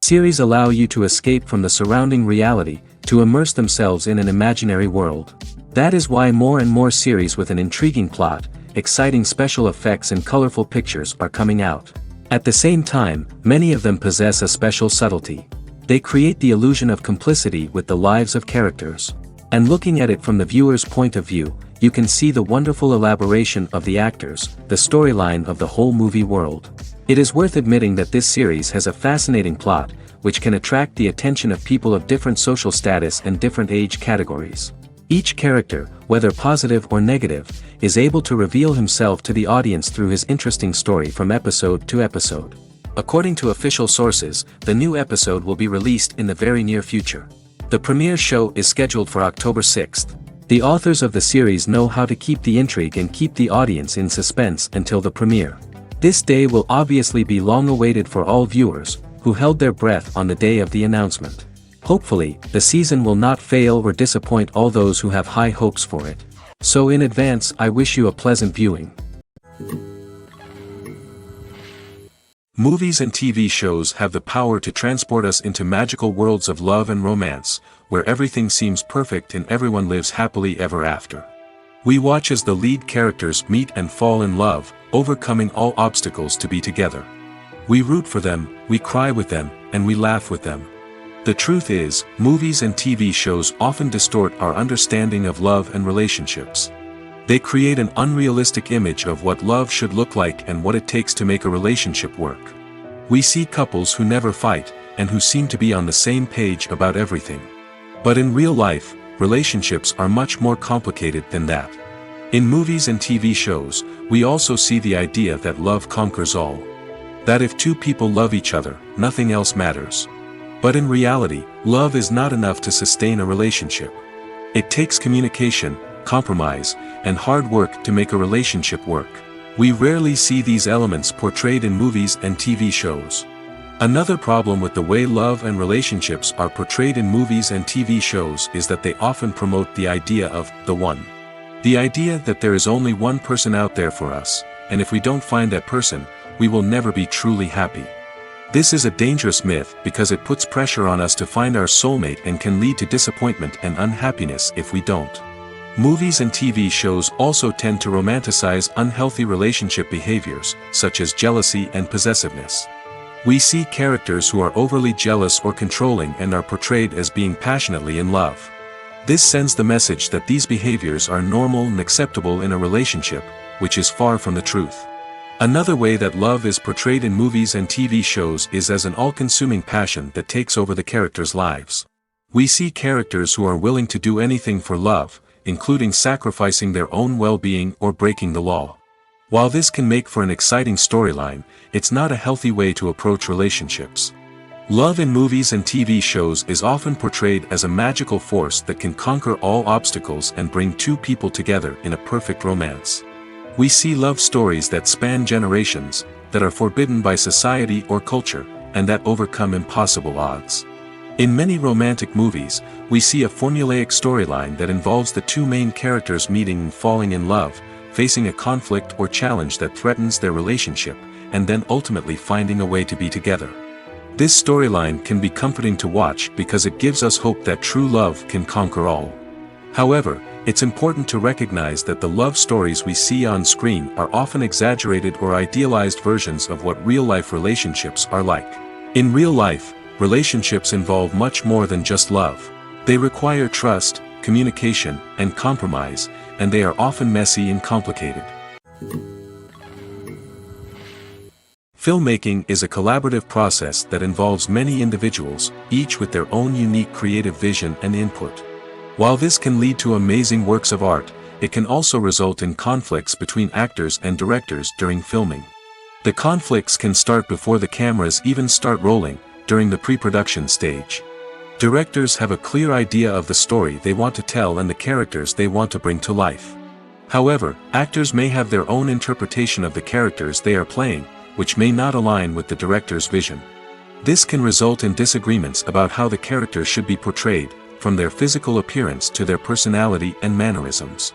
Series allow you to escape from the surrounding reality, to immerse themselves in an imaginary world. That is why more and more series with an intriguing plot, exciting special effects and colorful pictures are coming out. At the same time, many of them possess a special subtlety. They create the illusion of complicity with the lives of characters. And looking at it from the viewer's point of view, you can see the wonderful elaboration of the actors, the storyline of the whole movie world. It is worth admitting that this series has a fascinating plot, which can attract the attention of people of different social status and different age categories. Each character, whether positive or negative, is able to reveal himself to the audience through his interesting story from episode to episode. According to official sources, the new episode will be released in the very near future. The premiere show is scheduled for October 6th. The authors of the series know how to keep the intrigue and keep the audience in suspense until the premiere. This day will obviously be long awaited for all viewers, who held their breath on the day of the announcement. Hopefully, the season will not fail or disappoint all those who have high hopes for it. So in advance, I wish you a pleasant viewing. Movies and TV shows have the power to transport us into magical worlds of love and romance, where everything seems perfect and everyone lives happily ever after. We watch as the lead characters meet and fall in love, overcoming all obstacles to be together. We root for them, we cry with them, and we laugh with them. The truth is, movies and TV shows often distort our understanding of love and relationships. They create an unrealistic image of what love should look like and what it takes to make a relationship work. We see couples who never fight, and who seem to be on the same page about everything. But in real life, relationships are much more complicated than that. In movies and TV shows, we also see the idea that love conquers all. That if two people love each other, nothing else matters. But in reality, love is not enough to sustain a relationship. It takes communication, compromise, and hard work to make a relationship work. We rarely see these elements portrayed in movies and TV shows. Another problem with the way love and relationships are portrayed in movies and TV shows is that they often promote the idea of the one. The idea that there is only one person out there for us, and if we don't find that person, we will never be truly happy. This is a dangerous myth because it puts pressure on us to find our soulmate and can lead to disappointment and unhappiness if we don't. Movies and TV shows also tend to romanticize unhealthy relationship behaviors, such as jealousy and possessiveness. We see characters who are overly jealous or controlling and are portrayed as being passionately in love. This sends the message that these behaviors are normal and acceptable in a relationship, which is far from the truth. Another way that love is portrayed in movies and TV shows is as an all-consuming passion that takes over the characters' lives. We see characters who are willing to do anything for love, including sacrificing their own well-being or breaking the law. While this can make for an exciting storyline, it's not a healthy way to approach relationships. Love in movies and TV shows is often portrayed as a magical force that can conquer all obstacles and bring two people together in a perfect romance. We see love stories that span generations, that are forbidden by society or culture, and that overcome impossible odds. In many romantic movies, we see a formulaic storyline that involves the two main characters meeting and falling in love, facing a conflict or challenge that threatens their relationship, and then ultimately finding a way to be together. This storyline can be comforting to watch because it gives us hope that true love can conquer all. However, it's important to recognize that the love stories we see on screen are often exaggerated or idealized versions of what real-life relationships are like. In real life, relationships involve much more than just love. They require trust, communication, and compromise, and they are often messy and complicated. Filmmaking is a collaborative process that involves many individuals, each with their own unique creative vision and input. While this can lead to amazing works of art, it can also result in conflicts between actors and directors during filming. The conflicts can start before the cameras even start rolling, during the pre-production stage. Directors have a clear idea of the story they want to tell and the characters they want to bring to life. However, actors may have their own interpretation of the characters they are playing, which may not align with the director's vision. This can result in disagreements about how the characters should be portrayed, from their physical appearance to their personality and mannerisms.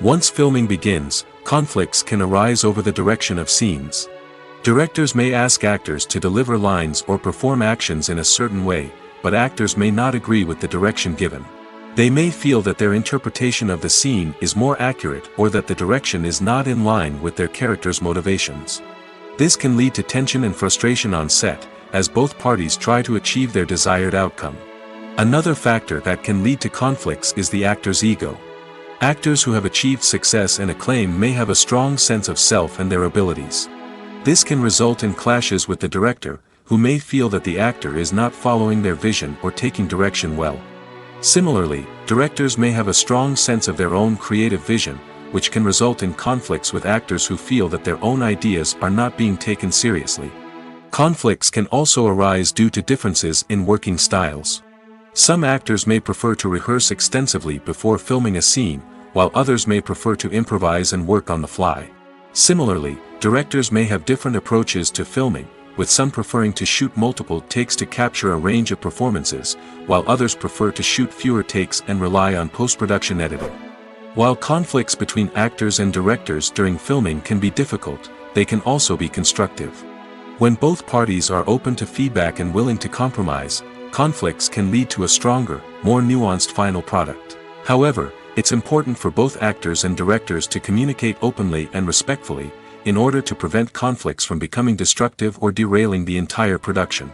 Once filming begins, conflicts can arise over the direction of scenes. Directors may ask actors to deliver lines or perform actions in a certain way, but actors may not agree with the direction given. They may feel that their interpretation of the scene is more accurate or that the direction is not in line with their character's motivations. This can lead to tension and frustration on set, as both parties try to achieve their desired outcome. Another factor that can lead to conflicts is the actor's ego. Actors who have achieved success and acclaim may have a strong sense of self and their abilities. This can result in clashes with the director, who may feel that the actor is not following their vision or taking direction well. Similarly, directors may have a strong sense of their own creative vision, which can result in conflicts with actors who feel that their own ideas are not being taken seriously. Conflicts can also arise due to differences in working styles. Some actors may prefer to rehearse extensively before filming a scene, while others may prefer to improvise and work on the fly. Similarly, directors may have different approaches to filming, with some preferring to shoot multiple takes to capture a range of performances, while others prefer to shoot fewer takes and rely on post-production editing. While conflicts between actors and directors during filming can be difficult, they can also be constructive. When both parties are open to feedback and willing to compromise, conflicts can lead to a stronger, more nuanced final product. However, it's important for both actors and directors to communicate openly and respectfully, in order to prevent conflicts from becoming destructive or derailing the entire production.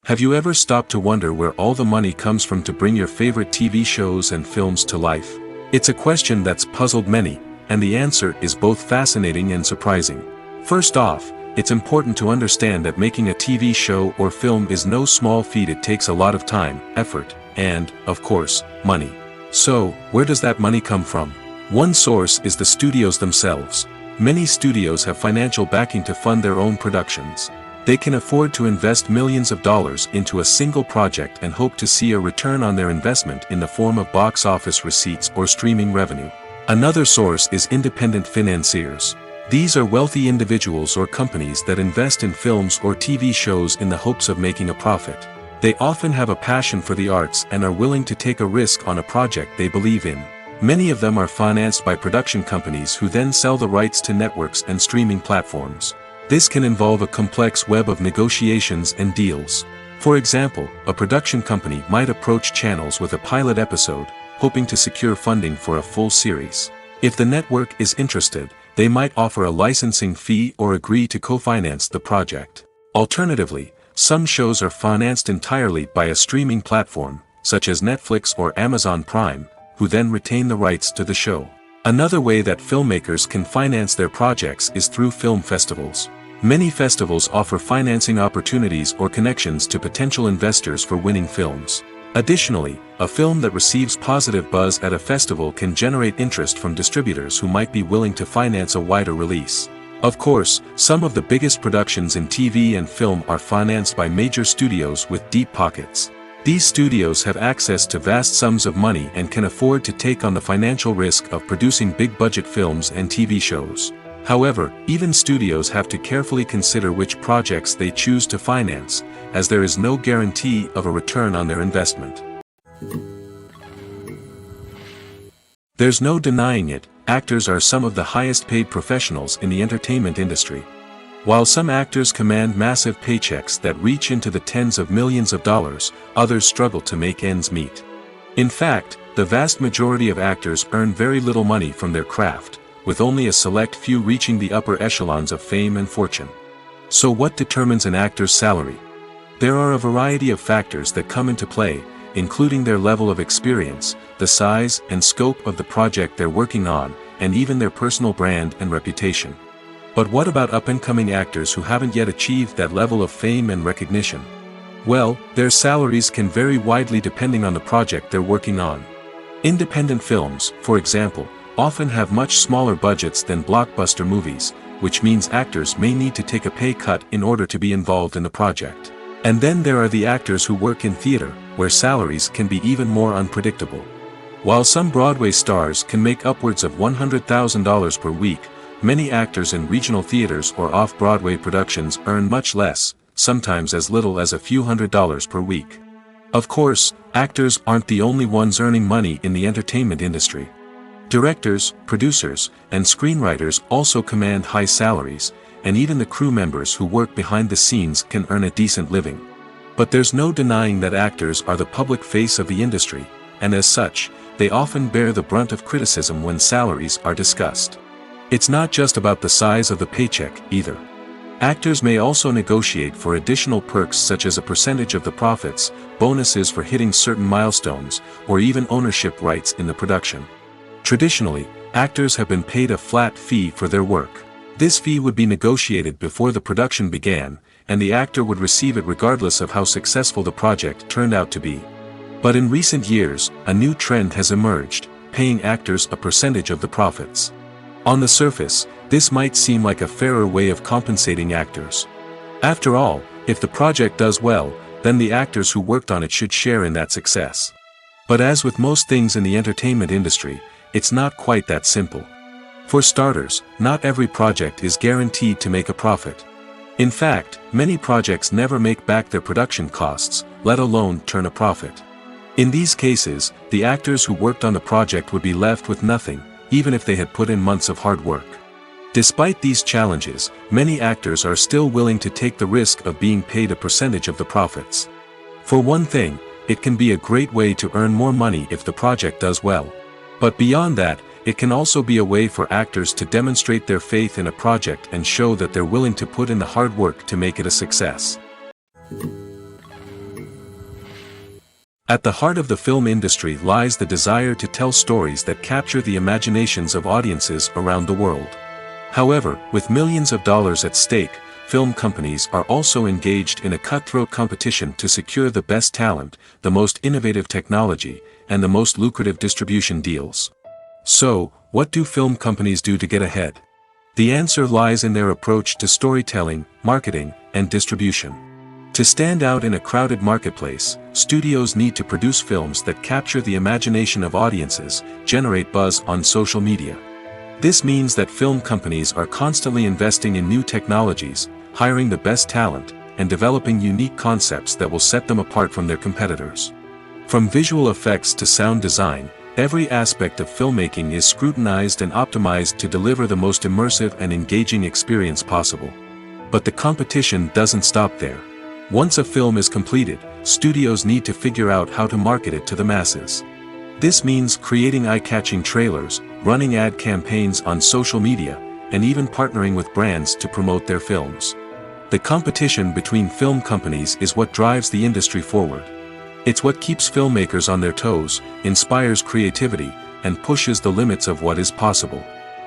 Have you ever stopped to wonder where all the money comes from to bring your favorite TV shows and films to life? It's a question that's puzzled many, and the answer is both fascinating and surprising. First off, it's important to understand that making a TV show or film is no small feat. It takes a lot of time, effort, and, of course, money. So, where does that money come from? One source is the studios themselves. Many studios have financial backing to fund their own productions. They can afford to invest millions of dollars into a single project and hope to see a return on their investment in the form of box office receipts or streaming revenue. Another source is independent financiers. These are wealthy individuals or companies that invest in films or TV shows in the hopes of making a profit. They often have a passion for the arts and are willing to take a risk on a project they believe in. Many of them are financed by production companies who then sell the rights to networks and streaming platforms. This can involve a complex web of negotiations and deals. For example, a production company might approach channels with a pilot episode, hoping to secure funding for a full series. If the network is interested, they might offer a licensing fee or agree to co-finance the project. Alternatively, some shows are financed entirely by a streaming platform, such as Netflix or Amazon Prime, who then retain the rights to the show. Another way that filmmakers can finance their projects is through film festivals. Many festivals offer financing opportunities or connections to potential investors for winning films. Additionally, a film that receives positive buzz at a festival can generate interest from distributors who might be willing to finance a wider release. Of course, some of the biggest productions in TV and film are financed by major studios with deep pockets. These studios have access to vast sums of money and can afford to take on the financial risk of producing big-budget films and TV shows. However, even studios have to carefully consider which projects they choose to finance, as there is no guarantee of a return on their investment. There's no denying it, actors are some of the highest-paid professionals in the entertainment industry. While some actors command massive paychecks that reach into the tens of millions of dollars, others struggle to make ends meet. In fact, the vast majority of actors earn very little money from their craft, with only a select few reaching the upper echelons of fame and fortune. So what determines an actor's salary? There are a variety of factors that come into play, including their level of experience, the size and scope of the project they're working on, and even their personal brand and reputation. But what about up-and-coming actors who haven't yet achieved that level of fame and recognition? Well, their salaries can vary widely depending on the project they're working on. Independent films, for example, often have much smaller budgets than blockbuster movies, which means actors may need to take a pay cut in order to be involved in the project. And then there are the actors who work in theater, where salaries can be even more unpredictable. While some Broadway stars can make upwards of $100,000 per week, many actors in regional theaters or off-Broadway productions earn much less, sometimes as little as a few $100s per week. Of course, actors aren't the only ones earning money in the entertainment industry. Directors, producers, and screenwriters also command high salaries, and even the crew members who work behind the scenes can earn a decent living. But there's no denying that actors are the public face of the industry, and as such, they often bear the brunt of criticism when salaries are discussed. It's not just about the size of the paycheck, either. Actors may also negotiate for additional perks such as a percentage of the profits, bonuses for hitting certain milestones, or even ownership rights in the production. Traditionally, actors have been paid a flat fee for their work. This fee would be negotiated before the production began, and the actor would receive it regardless of how successful the project turned out to be. But in recent years, a new trend has emerged, paying actors a percentage of the profits. On the surface, this might seem like a fairer way of compensating actors. After all, if the project does well, then the actors who worked on it should share in that success. But as with most things in the entertainment industry, it's not quite that simple. For starters, not every project is guaranteed to make a profit. In fact, many projects never make back their production costs, let alone turn a profit. In these cases, the actors who worked on the project would be left with nothing, even if they had put in months of hard work. Despite these challenges, many actors are still willing to take the risk of being paid a percentage of the profits. For one thing, it can be a great way to earn more money if the project does well. But beyond that, it can also be a way for actors to demonstrate their faith in a project and show that they're willing to put in the hard work to make it a success. At the heart of the film industry lies the desire to tell stories that capture the imaginations of audiences around the world. However, with millions of dollars at stake, film companies are also engaged in a cutthroat competition to secure the best talent, the most innovative technology, and the most lucrative distribution deals. So, what do film companies do to get ahead? The answer lies in their approach to storytelling, marketing, and distribution. To stand out in a crowded marketplace, studios need to produce films that capture the imagination of audiences, generate buzz on social media. This means that film companies are constantly investing in new technologies, hiring the best talent, and developing unique concepts that will set them apart from their competitors. From visual effects to sound design, every aspect of filmmaking is scrutinized and optimized to deliver the most immersive and engaging experience possible. But the competition doesn't stop there. Once a film is completed, studios need to figure out how to market it to the masses. This means creating eye-catching trailers, running ad campaigns on social media, and even partnering with brands to promote their films. The competition between film companies is what drives the industry forward. It's what keeps filmmakers on their toes, inspires creativity, and pushes the limits of what is possible.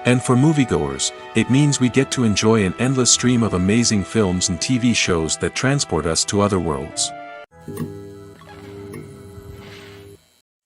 And for moviegoers, it means we get to enjoy an endless stream of amazing films and TV shows that transport us to other worlds.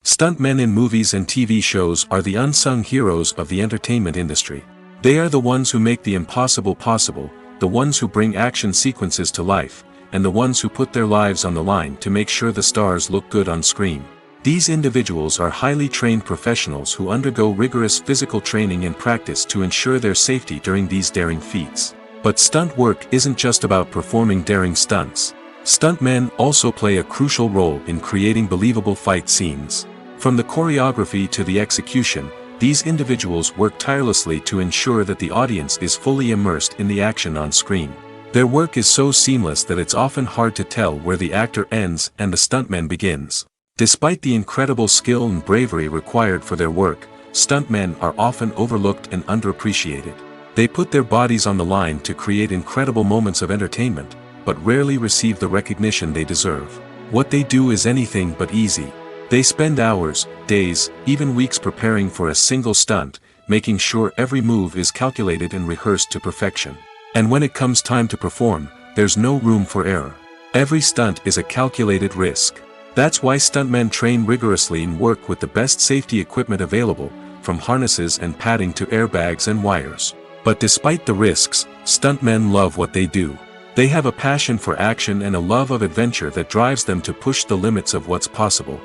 Stuntmen in movies and TV shows are the unsung heroes of the entertainment industry. They are the ones who make the impossible possible, the ones who bring action sequences to life, and the ones who put their lives on the line to make sure the stars look good on screen. These individuals are highly trained professionals who undergo rigorous physical training and practice to ensure their safety during these daring feats. But stunt work isn't just about performing daring stunts. Stuntmen also play a crucial role in creating believable fight scenes. From the choreography to the execution, these individuals work tirelessly to ensure that the audience is fully immersed in the action on screen. Their work is so seamless that it's often hard to tell where the actor ends and the stuntman begins. Despite the incredible skill and bravery required for their work, stuntmen are often overlooked and underappreciated. They put their bodies on the line to create incredible moments of entertainment, but rarely receive the recognition they deserve. What they do is anything but easy. They spend hours, days, even weeks preparing for a single stunt, making sure every move is calculated and rehearsed to perfection. And when it comes time to perform, there's no room for error. Every stunt is a calculated risk. That's why stuntmen train rigorously and work with the best safety equipment available, from harnesses and padding to airbags and wires. But despite the risks, stuntmen love what they do. They have a passion for action and a love of adventure that drives them to push the limits of what's possible.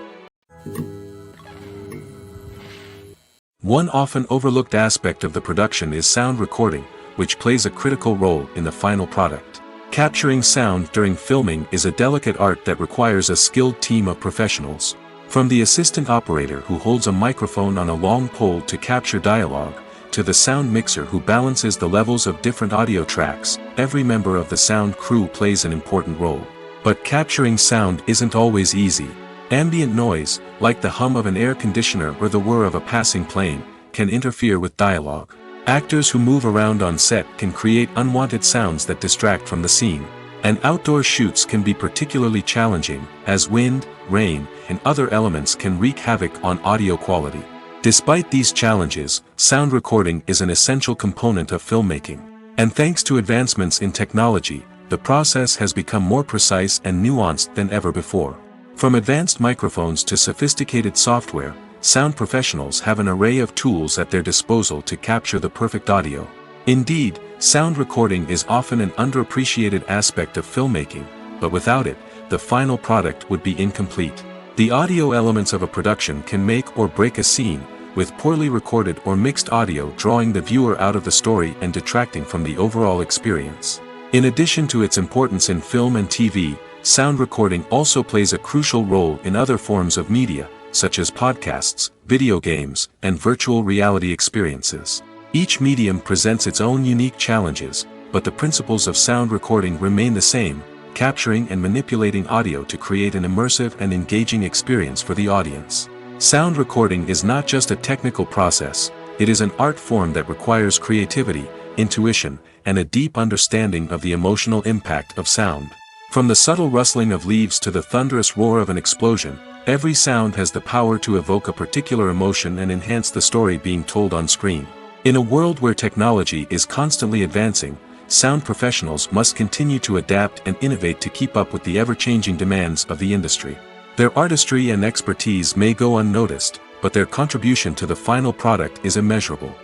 One often overlooked aspect of the production is sound recording, which plays a critical role in the final product. Capturing sound during filming is a delicate art that requires a skilled team of professionals. From the assistant operator who holds a microphone on a long pole to capture dialogue, to the sound mixer who balances the levels of different audio tracks, every member of the sound crew plays an important role. But capturing sound isn't always easy. Ambient noise, like the hum of an air conditioner or the whir of a passing plane, can interfere with dialogue. Actors who move around on set can create unwanted sounds that distract from the scene. And outdoor shoots can be particularly challenging, as wind, rain, and other elements can wreak havoc on audio quality. Despite these challenges, sound recording is an essential component of filmmaking. And thanks to advancements in technology, the process has become more precise and nuanced than ever before. From advanced microphones to sophisticated software, sound professionals have an array of tools at their disposal to capture the perfect audio. Indeed, sound recording is often an underappreciated aspect of filmmaking, but without it, the final product would be incomplete. The audio elements of a production can make or break a scene, with poorly recorded or mixed audio drawing the viewer out of the story and detracting from the overall experience. In addition to its importance in film and TV, sound recording also plays a crucial role in other forms of media, such as podcasts, video games, and virtual reality experiences. Each medium presents its own unique challenges, but the principles of sound recording remain the same, capturing and manipulating audio to create an immersive and engaging experience for the audience. Sound recording is not just a technical process, it is an art form that requires creativity, intuition, and a deep understanding of the emotional impact of sound. From the subtle rustling of leaves to the thunderous roar of an explosion, every sound has the power to evoke a particular emotion and enhance the story being told on screen. In a world where technology is constantly advancing, sound professionals must continue to adapt and innovate to keep up with the ever-changing demands of the industry. Their artistry and expertise may go unnoticed, but their contribution to the final product is immeasurable.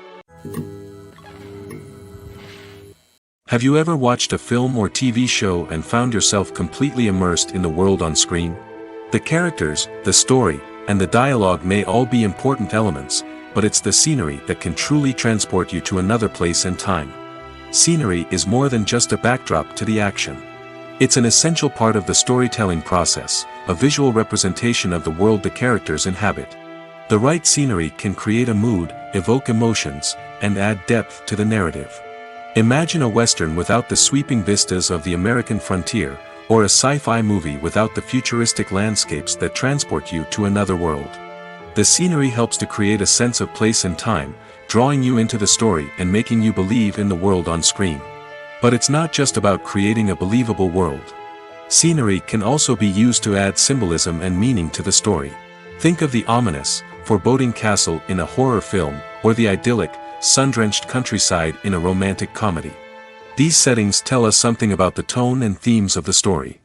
Have you ever watched a film or TV show and found yourself completely immersed in the world on screen? The characters, the story, and the dialogue may all be important elements, but it's the scenery that can truly transport you to another place and time. Scenery is more than just a backdrop to the action. It's an essential part of the storytelling process, a visual representation of the world the characters inhabit. The right scenery can create a mood, evoke emotions, and add depth to the narrative. Imagine a Western without the sweeping vistas of the American frontier, or a sci-fi movie without the futuristic landscapes that transport you to another world. The scenery helps to create a sense of place and time, drawing you into the story and making you believe in the world on screen. But it's not just about creating a believable world. Scenery can also be used to add symbolism and meaning to the story. Think of the ominous, foreboding castle in a horror film, or the idyllic, sun-drenched countryside in a romantic comedy. These settings tell us something about the tone and themes of the story.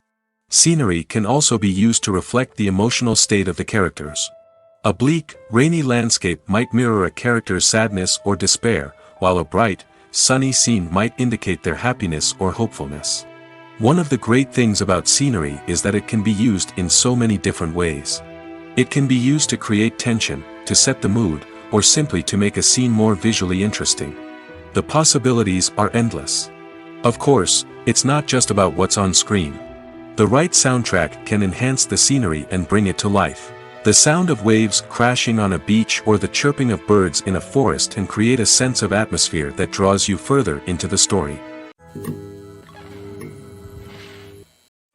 Scenery can also be used to reflect the emotional state of the characters. A bleak, rainy landscape might mirror a character's sadness or despair, while a bright, sunny scene might indicate their happiness or hopefulness. One of the great things about scenery is that it can be used in so many different ways. It can be used to create tension, to set the mood, or simply to make a scene more visually interesting. The possibilities are endless. Of course, it's not just about what's on screen. The right soundtrack can enhance the scenery and bring it to life. The sound of waves crashing on a beach or the chirping of birds in a forest can create a sense of atmosphere that draws you further into the story.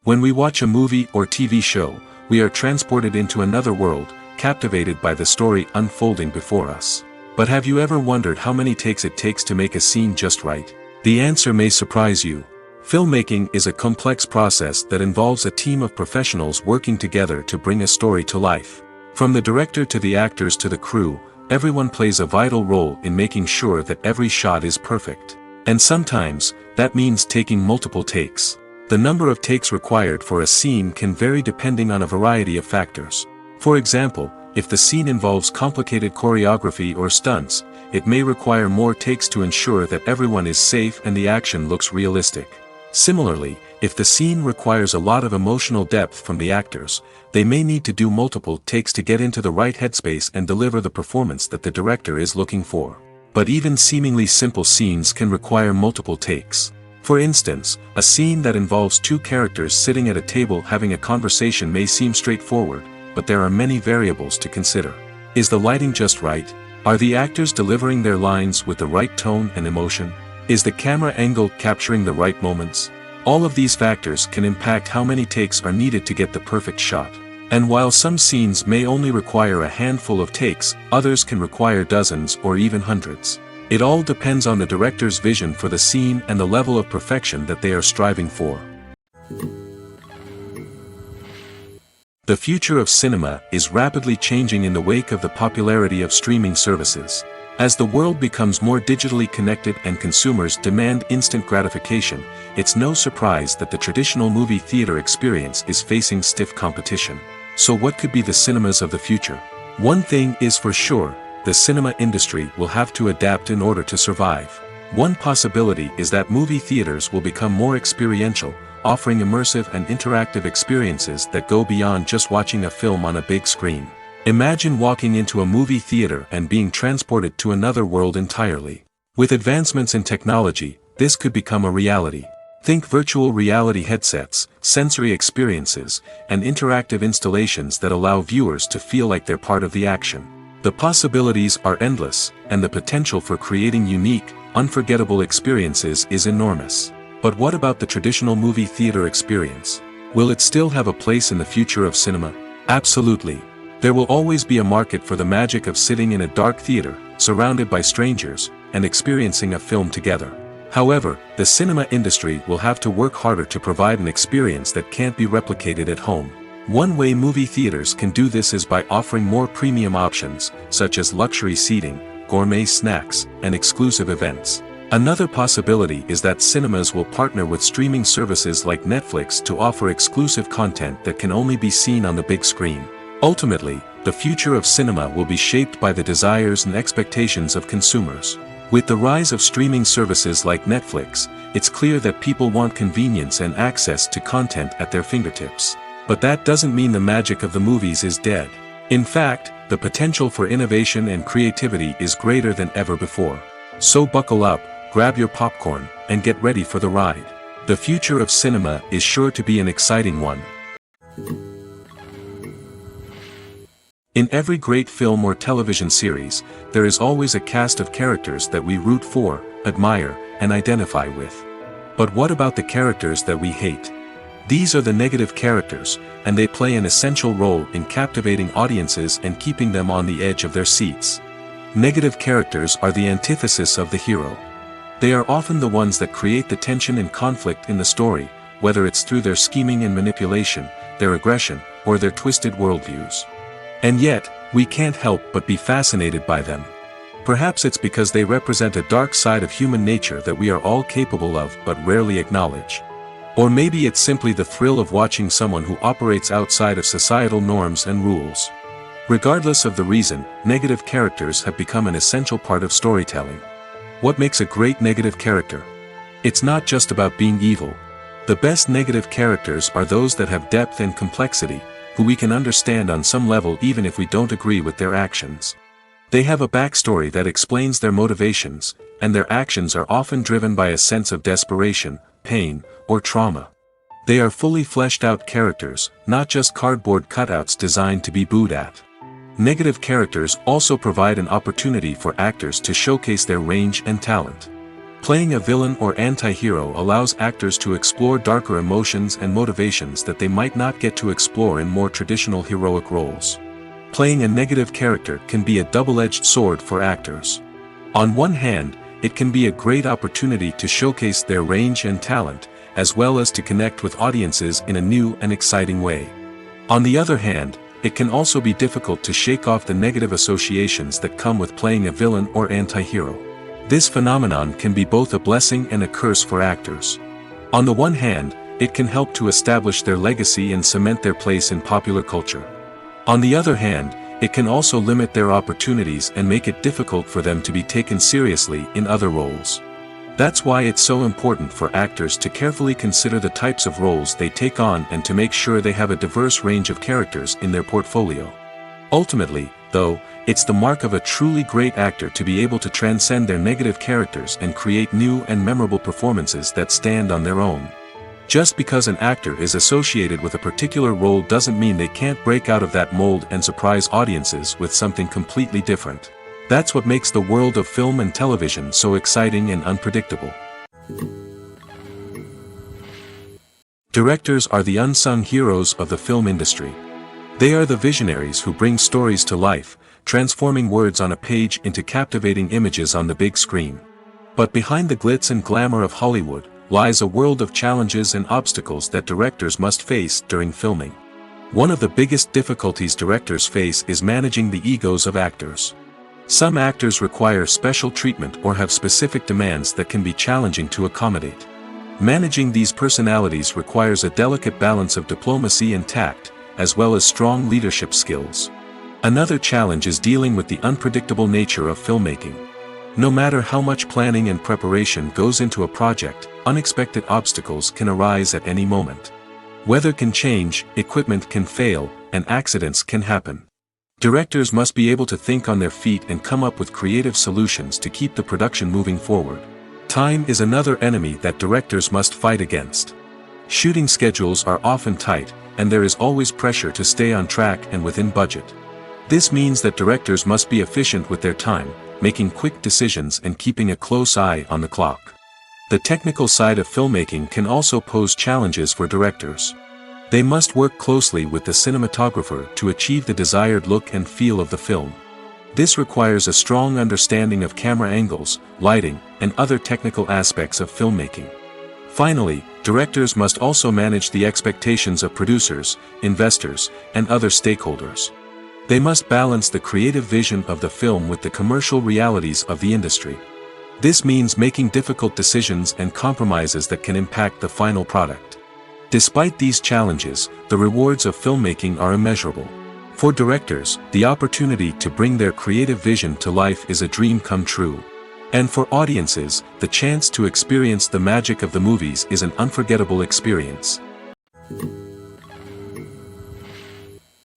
When we watch a movie or TV show, we are transported into another world, captivated by the story unfolding before us. But have you ever wondered how many takes it takes to make a scene just right? The answer may surprise you. Filmmaking is a complex process that involves a team of professionals working together to bring a story to life. From the director to the actors to the crew, everyone plays a vital role in making sure that every shot is perfect. And sometimes, that means taking multiple takes. The number of takes required for a scene can vary depending on a variety of factors. For example, if the scene involves complicated choreography or stunts, it may require more takes to ensure that everyone is safe and the action looks realistic. Similarly, if the scene requires a lot of emotional depth from the actors, they may need to do multiple takes to get into the right headspace and deliver the performance that the director is looking for. But even seemingly simple scenes can require multiple takes. For instance, a scene that involves two characters sitting at a table having a conversation may seem straightforward, but there are many variables to consider. Is the lighting just right? Are the actors delivering their lines with the right tone and emotion? Is the camera angle capturing the right moments? All of these factors can impact how many takes are needed to get the perfect shot. And while some scenes may only require a handful of takes, others can require dozens or even hundreds. It all depends on the director's vision for the scene and the level of perfection that they are striving for. The future of cinema is rapidly changing in the wake of the popularity of streaming services. As the world becomes more digitally connected and consumers demand instant gratification, it's no surprise that the traditional movie theater experience is facing stiff competition. So what could be the cinemas of the future? One thing is for sure, the cinema industry will have to adapt in order to survive. One possibility is that movie theaters will become more experiential, offering immersive and interactive experiences that go beyond just watching a film on a big screen. Imagine walking into a movie theater and being transported to another world entirely. With advancements in technology, this could become a reality. Think virtual reality headsets, sensory experiences, and interactive installations that allow viewers to feel like they're part of the action. The possibilities are endless, and the potential for creating unique, unforgettable experiences is enormous. But what about the traditional movie theater experience? Will it still have a place in the future of cinema? Absolutely. There will always be a market for the magic of sitting in a dark theater, surrounded by strangers, and experiencing a film together. However, the cinema industry will have to work harder to provide an experience that can't be replicated at home. One way movie theaters can do this is by offering more premium options, such as luxury seating, gourmet snacks, and exclusive events. Another possibility is that cinemas will partner with streaming services like Netflix to offer exclusive content that can only be seen on the big screen. Ultimately, the future of cinema will be shaped by the desires and expectations of consumers. With the rise of streaming services like Netflix, it's clear that people want convenience and access to content at their fingertips. But that doesn't mean the magic of the movies is dead. In fact, the potential for innovation and creativity is greater than ever before. So buckle up, grab your popcorn, and get ready for the ride. The future of cinema is sure to be an exciting one. In every great film or television series, there is always a cast of characters that we root for, admire, and identify with. But what about the characters that we hate? These are the negative characters, and they play an essential role in captivating audiences and keeping them on the edge of their seats. Negative characters are the antithesis of the hero. They are often the ones that create the tension and conflict in the story, whether it's through their scheming and manipulation, their aggression, or their twisted worldviews. And yet, we can't help but be fascinated by them. Perhaps it's because they represent a dark side of human nature that we are all capable of but rarely acknowledge. Or maybe it's simply the thrill of watching someone who operates outside of societal norms and rules. Regardless of the reason, negative characters have become an essential part of storytelling. What makes a great negative character? It's not just about being evil. The best negative characters are those that have depth and complexity, who we can understand on some level even if we don't agree with their actions. They have a backstory that explains their motivations, and their actions are often driven by a sense of desperation, pain, or trauma. They are fully fleshed out characters, not just cardboard cutouts designed to be booed at. Negative characters also provide an opportunity for actors to showcase their range and talent. Playing a villain or anti-hero allows actors to explore darker emotions and motivations that they might not get to explore in more traditional heroic roles. playing a negative character can be a double-edged sword for actors. On one hand, it can be a great opportunity to showcase their range and talent, as well as to connect with audiences in a new and exciting way. On the other hand, it can also be difficult to shake off the negative associations that come with playing a villain or anti-hero. This phenomenon can be both a blessing and a curse for actors. On the one hand, it can help to establish their legacy and cement their place in popular culture. On the other hand, it can also limit their opportunities and make it difficult for them to be taken seriously in other roles. That's why it's so important for actors to carefully consider the types of roles they take on and to make sure they have a diverse range of characters in their portfolio. Ultimately, though, it's the mark of a truly great actor to be able to transcend their negative characters and create new and memorable performances that stand on their own. Just because an actor is associated with a particular role doesn't mean they can't break out of that mold and surprise audiences with something completely different. That's what makes the world of film and television so exciting and unpredictable. Directors are the unsung heroes of the film industry. They are the visionaries who bring stories to life, transforming words on a page into captivating images on the big screen. But behind the glitz and glamour of Hollywood lies a world of challenges and obstacles that directors must face during filming. One of the biggest difficulties directors face is managing the egos of actors. Some actors require special treatment or have specific demands that can be challenging to accommodate. Managing these personalities requires a delicate balance of diplomacy and tact, as well as strong leadership skills. Another challenge is dealing with the unpredictable nature of filmmaking. No matter how much planning and preparation goes into a project, unexpected obstacles can arise at any moment. Weather can change, equipment can fail, and accidents can happen. Directors must be able to think on their feet and come up with creative solutions to keep the production moving forward. Time is another enemy that directors must fight against. Shooting schedules are often tight, and there is always pressure to stay on track and within budget. This means that directors must be efficient with their time, making quick decisions and keeping a close eye on the clock. The technical side of filmmaking can also pose challenges for directors. They must work closely with the cinematographer to achieve the desired look and feel of the film. This requires a strong understanding of camera angles, lighting, and other technical aspects of filmmaking. Finally, directors must also manage the expectations of producers, investors, and other stakeholders. They must balance the creative vision of the film with the commercial realities of the industry. This means making difficult decisions and compromises that can impact the final product. Despite these challenges, the rewards of filmmaking are immeasurable. For directors, the opportunity to bring their creative vision to life is a dream come true. And for audiences, the chance to experience the magic of the movies is an unforgettable experience.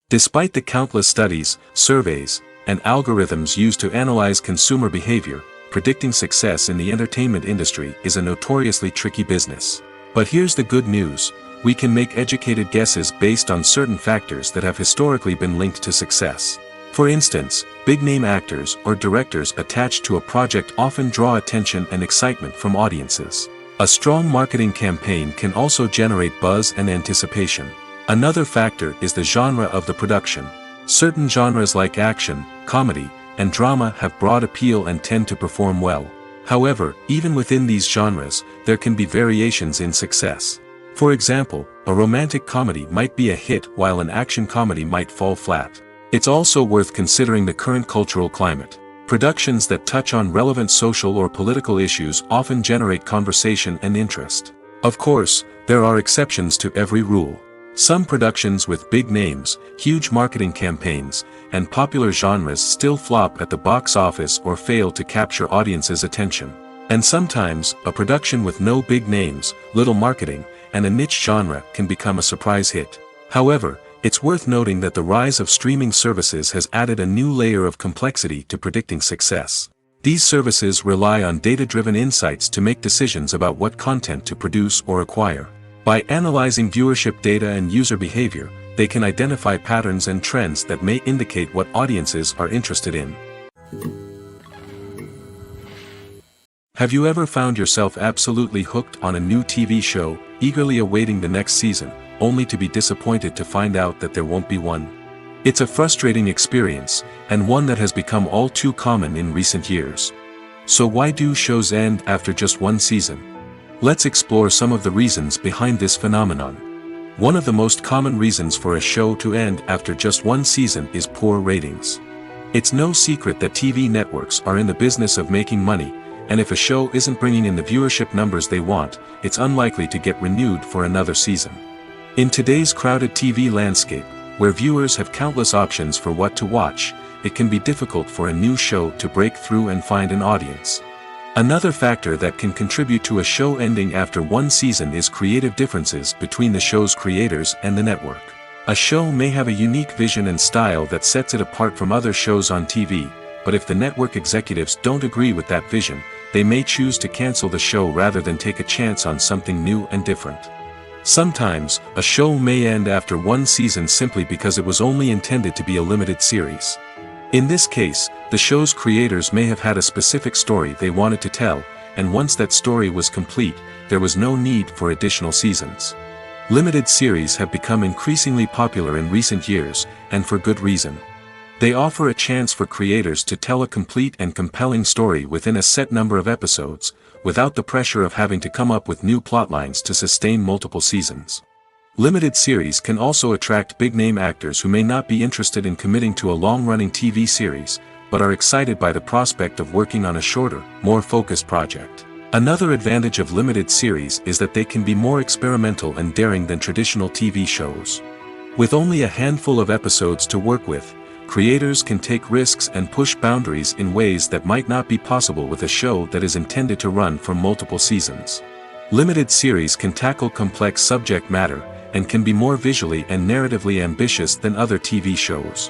Despite the countless studies, surveys, and algorithms used to analyze consumer behavior, predicting success in the entertainment industry is a notoriously tricky business. But here's the good news: we can make educated guesses based on certain factors that have historically been linked to success. For instance, big-name actors or directors attached to a project often draw attention and excitement from audiences. A strong marketing campaign can also generate buzz and anticipation. Another factor is the genre of the production. Certain genres like action, comedy, and drama have broad appeal and tend to perform well. However, even within these genres, there can be variations in success. For example, a romantic comedy might be a hit while an action comedy might fall flat. It's also worth considering the current cultural climate. Productions that touch on relevant social or political issues often generate conversation and interest. Of course, there are exceptions to every rule. Some productions with big names, huge marketing campaigns, and popular genres still flop at the box office or fail to capture audiences' attention. And sometimes, a production with no big names, little marketing, and a niche genre can become a surprise hit. However, it's worth noting that the rise of streaming services has added a new layer of complexity to predicting success. These services rely on data-driven insights to make decisions about what content to produce or acquire. By analyzing viewership data and user behavior, they can identify patterns and trends that may indicate what audiences are interested in. Have you ever found yourself absolutely hooked on a new TV show, eagerly awaiting the next season, only to be disappointed to find out that there won't be one? It's a frustrating experience, and one that has become all too common in recent years. So why do shows end after just one season? Let's explore some of the reasons behind this phenomenon. One of the most common reasons for a show to end after just one season is poor ratings. It's no secret that TV networks are in the business of making money, and if a show isn't bringing in the viewership numbers they want, it's unlikely to get renewed for another season. In today's crowded TV landscape, where viewers have countless options for what to watch, it can be difficult for a new show to break through and find an audience. Another factor that can contribute to a show ending after one season is creative differences between the show's creators and the network. A show may have a unique vision and style that sets it apart from other shows on TV, but if the network executives don't agree with that vision, they may choose to cancel the show rather than take a chance on something new and different. Sometimes, a show may end after one season simply because it was only intended to be a limited series. In this case, the show's creators may have had a specific story they wanted to tell, and once that story was complete, there was no need for additional seasons. Limited series have become increasingly popular in recent years, and for good reason. They offer a chance for creators to tell a complete and compelling story within a set number of episodes, without the pressure of having to come up with new plotlines to sustain multiple seasons. Limited series can also attract big-name actors who may not be interested in committing to a long-running TV series, but are excited by the prospect of working on a shorter, more focused project. Another advantage of limited series is that they can be more experimental and daring than traditional TV shows. With only a handful of episodes to work with, creators can take risks and push boundaries in ways that might not be possible with a show that is intended to run for multiple seasons. Limited series can tackle complex subject matter, and can be more visually and narratively ambitious than other TV shows.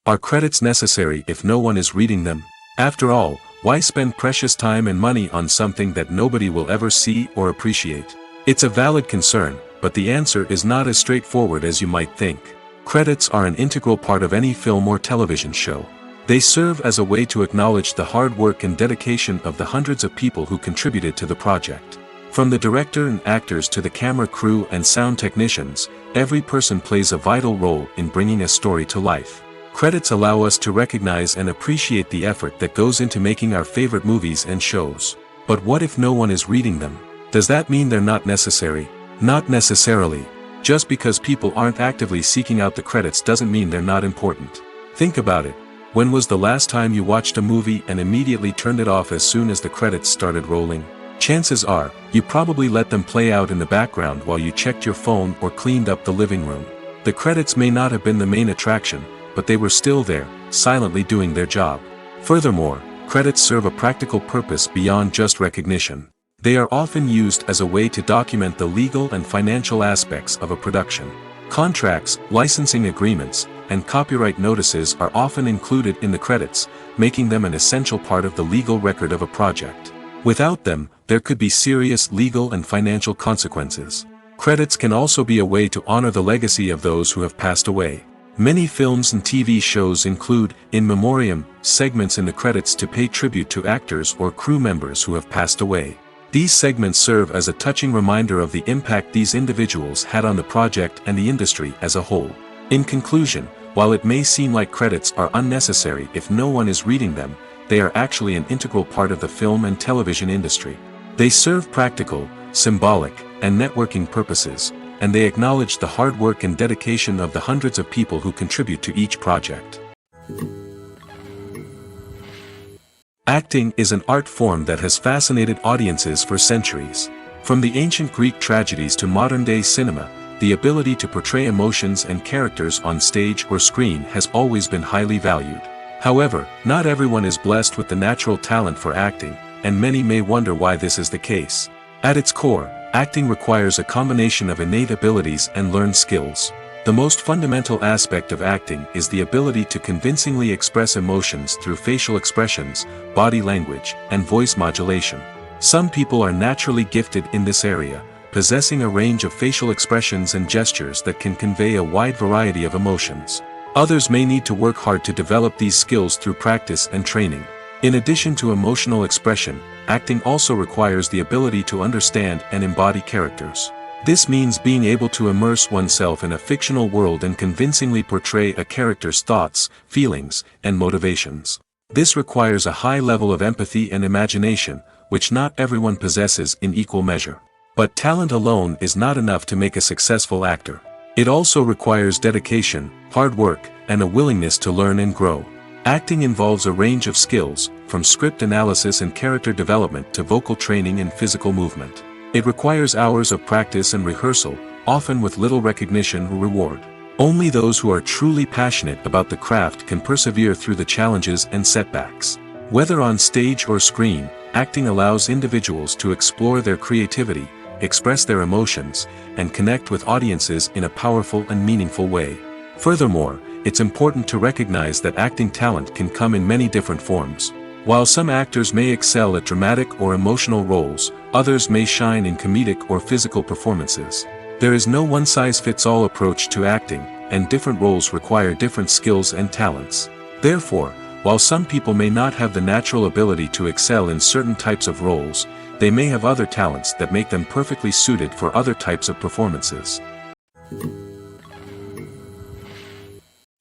Are credits necessary if no one is reading them? After all, why spend precious time and money on something that nobody will ever see or appreciate? It's a valid concern, but the answer is not as straightforward as you might think. Credits are an integral part of any film or television show. They serve as a way to acknowledge the hard work and dedication of the hundreds of people who contributed to the project. From the director and actors to the camera crew and sound technicians, every person plays a vital role in bringing a story to life. Credits allow us to recognize and appreciate the effort that goes into making our favorite movies and shows. But what if no one is reading them? Does that mean they're not necessary? Not necessarily. Just because people aren't actively seeking out the credits doesn't mean they're not important. Think about it. When was the last time you watched a movie and immediately turned it off as soon as the credits started rolling? Chances are, you probably let them play out in the background while you checked your phone or cleaned up the living room. The credits may not have been the main attraction, but they were still there, silently doing their job. Furthermore, credits serve a practical purpose beyond just recognition. They are often used as a way to document the legal and financial aspects of a production. Contracts, licensing agreements, and copyright notices are often included in the credits, making them an essential part of the legal record of a project. Without them, there could be serious legal and financial consequences. Credits can also be a way to honor the legacy of those who have passed away. Many films and TV shows include, in memoriam, segments in the credits to pay tribute to actors or crew members who have passed away. These segments serve as a touching reminder of the impact these individuals had on the project and the industry as a whole. In conclusion, while it may seem like credits are unnecessary if no one is reading them, they are actually an integral part of the film and television industry. They serve practical, symbolic, and networking purposes, and they acknowledge the hard work and dedication of the hundreds of people who contribute to each project. Acting is an art form that has fascinated audiences for centuries. From the ancient Greek tragedies to modern-day cinema, the ability to portray emotions and characters on stage or screen has always been highly valued. However, not everyone is blessed with the natural talent for acting, and many may wonder why this is the case. At its core, acting requires a combination of innate abilities and learned skills. The most fundamental aspect of acting is the ability to convincingly express emotions through facial expressions, body language, and voice modulation. Some people are naturally gifted in this area, possessing a range of facial expressions and gestures that can convey a wide variety of emotions. Others may need to work hard to develop these skills through practice and training. In addition to emotional expression, acting also requires the ability to understand and embody characters. This means being able to immerse oneself in a fictional world and convincingly portray a character's thoughts, feelings, and motivations. This requires a high level of empathy and imagination, which not everyone possesses in equal measure. But talent alone is not enough to make a successful actor. It also requires dedication, hard work, and a willingness to learn and grow. Acting involves a range of skills, from script analysis and character development to vocal training and physical movement. It requires hours of practice and rehearsal, often with little recognition or reward. Only those who are truly passionate about the craft can persevere through the challenges and setbacks. Whether on stage or screen, acting allows individuals to explore their creativity, express their emotions, and connect with audiences in a powerful and meaningful way. Furthermore, it's important to recognize that acting talent can come in many different forms. While some actors may excel at dramatic or emotional roles, others may shine in comedic or physical performances. There is no one-size-fits-all approach to acting, and different roles require different skills and talents. Therefore, while some people may not have the natural ability to excel in certain types of roles, they may have other talents that make them perfectly suited for other types of performances.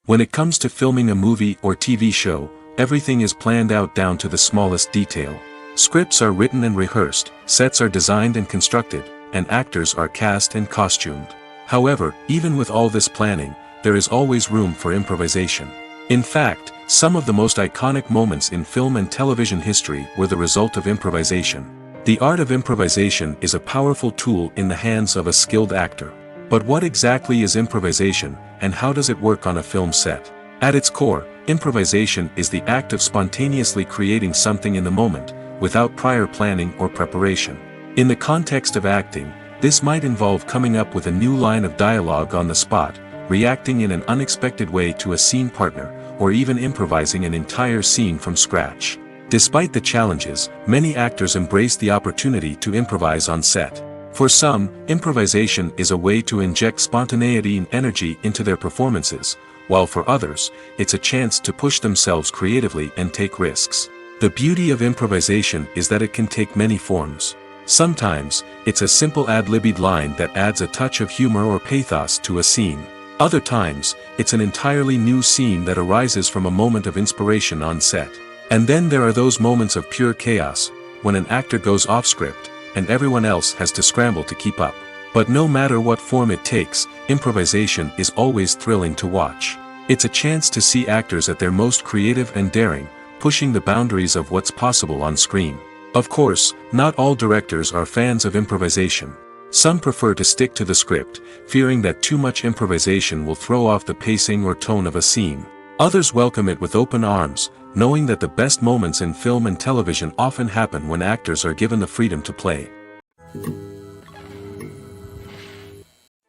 When it comes to filming a movie or TV show, everything is planned out down to the smallest detail. Scripts are written and rehearsed, sets are designed and constructed, and actors are cast and costumed. However, even with all this planning, there is always room for improvisation. In fact, some of the most iconic moments in film and television history were the result of improvisation. The art of improvisation is a powerful tool in the hands of a skilled actor. But what exactly is improvisation, and how does it work on a film set? At its core, improvisation is the act of spontaneously creating something in the moment, without prior planning or preparation. In the context of acting, this might involve coming up with a new line of dialogue on the spot, reacting in an unexpected way to a scene partner, or even improvising an entire scene from scratch. Despite the challenges, many actors embrace the opportunity to improvise on set. For some, improvisation is a way to inject spontaneity and energy into their performances, while for others, it's a chance to push themselves creatively and take risks. The beauty of improvisation is that it can take many forms. Sometimes, it's a simple ad-libbed line that adds a touch of humor or pathos to a scene. Other times, it's an entirely new scene that arises from a moment of inspiration on set. And then there are those moments of pure chaos, when an actor goes off script, and everyone else has to scramble to keep up. But no matter what form it takes, improvisation is always thrilling to watch. It's a chance to see actors at their most creative and daring, pushing the boundaries of what's possible on screen. Of course, not all directors are fans of improvisation. Some prefer to stick to the script, fearing that too much improvisation will throw off the pacing or tone of a scene. Others welcome it with open arms, knowing that the best moments in film and television often happen when actors are given the freedom to play.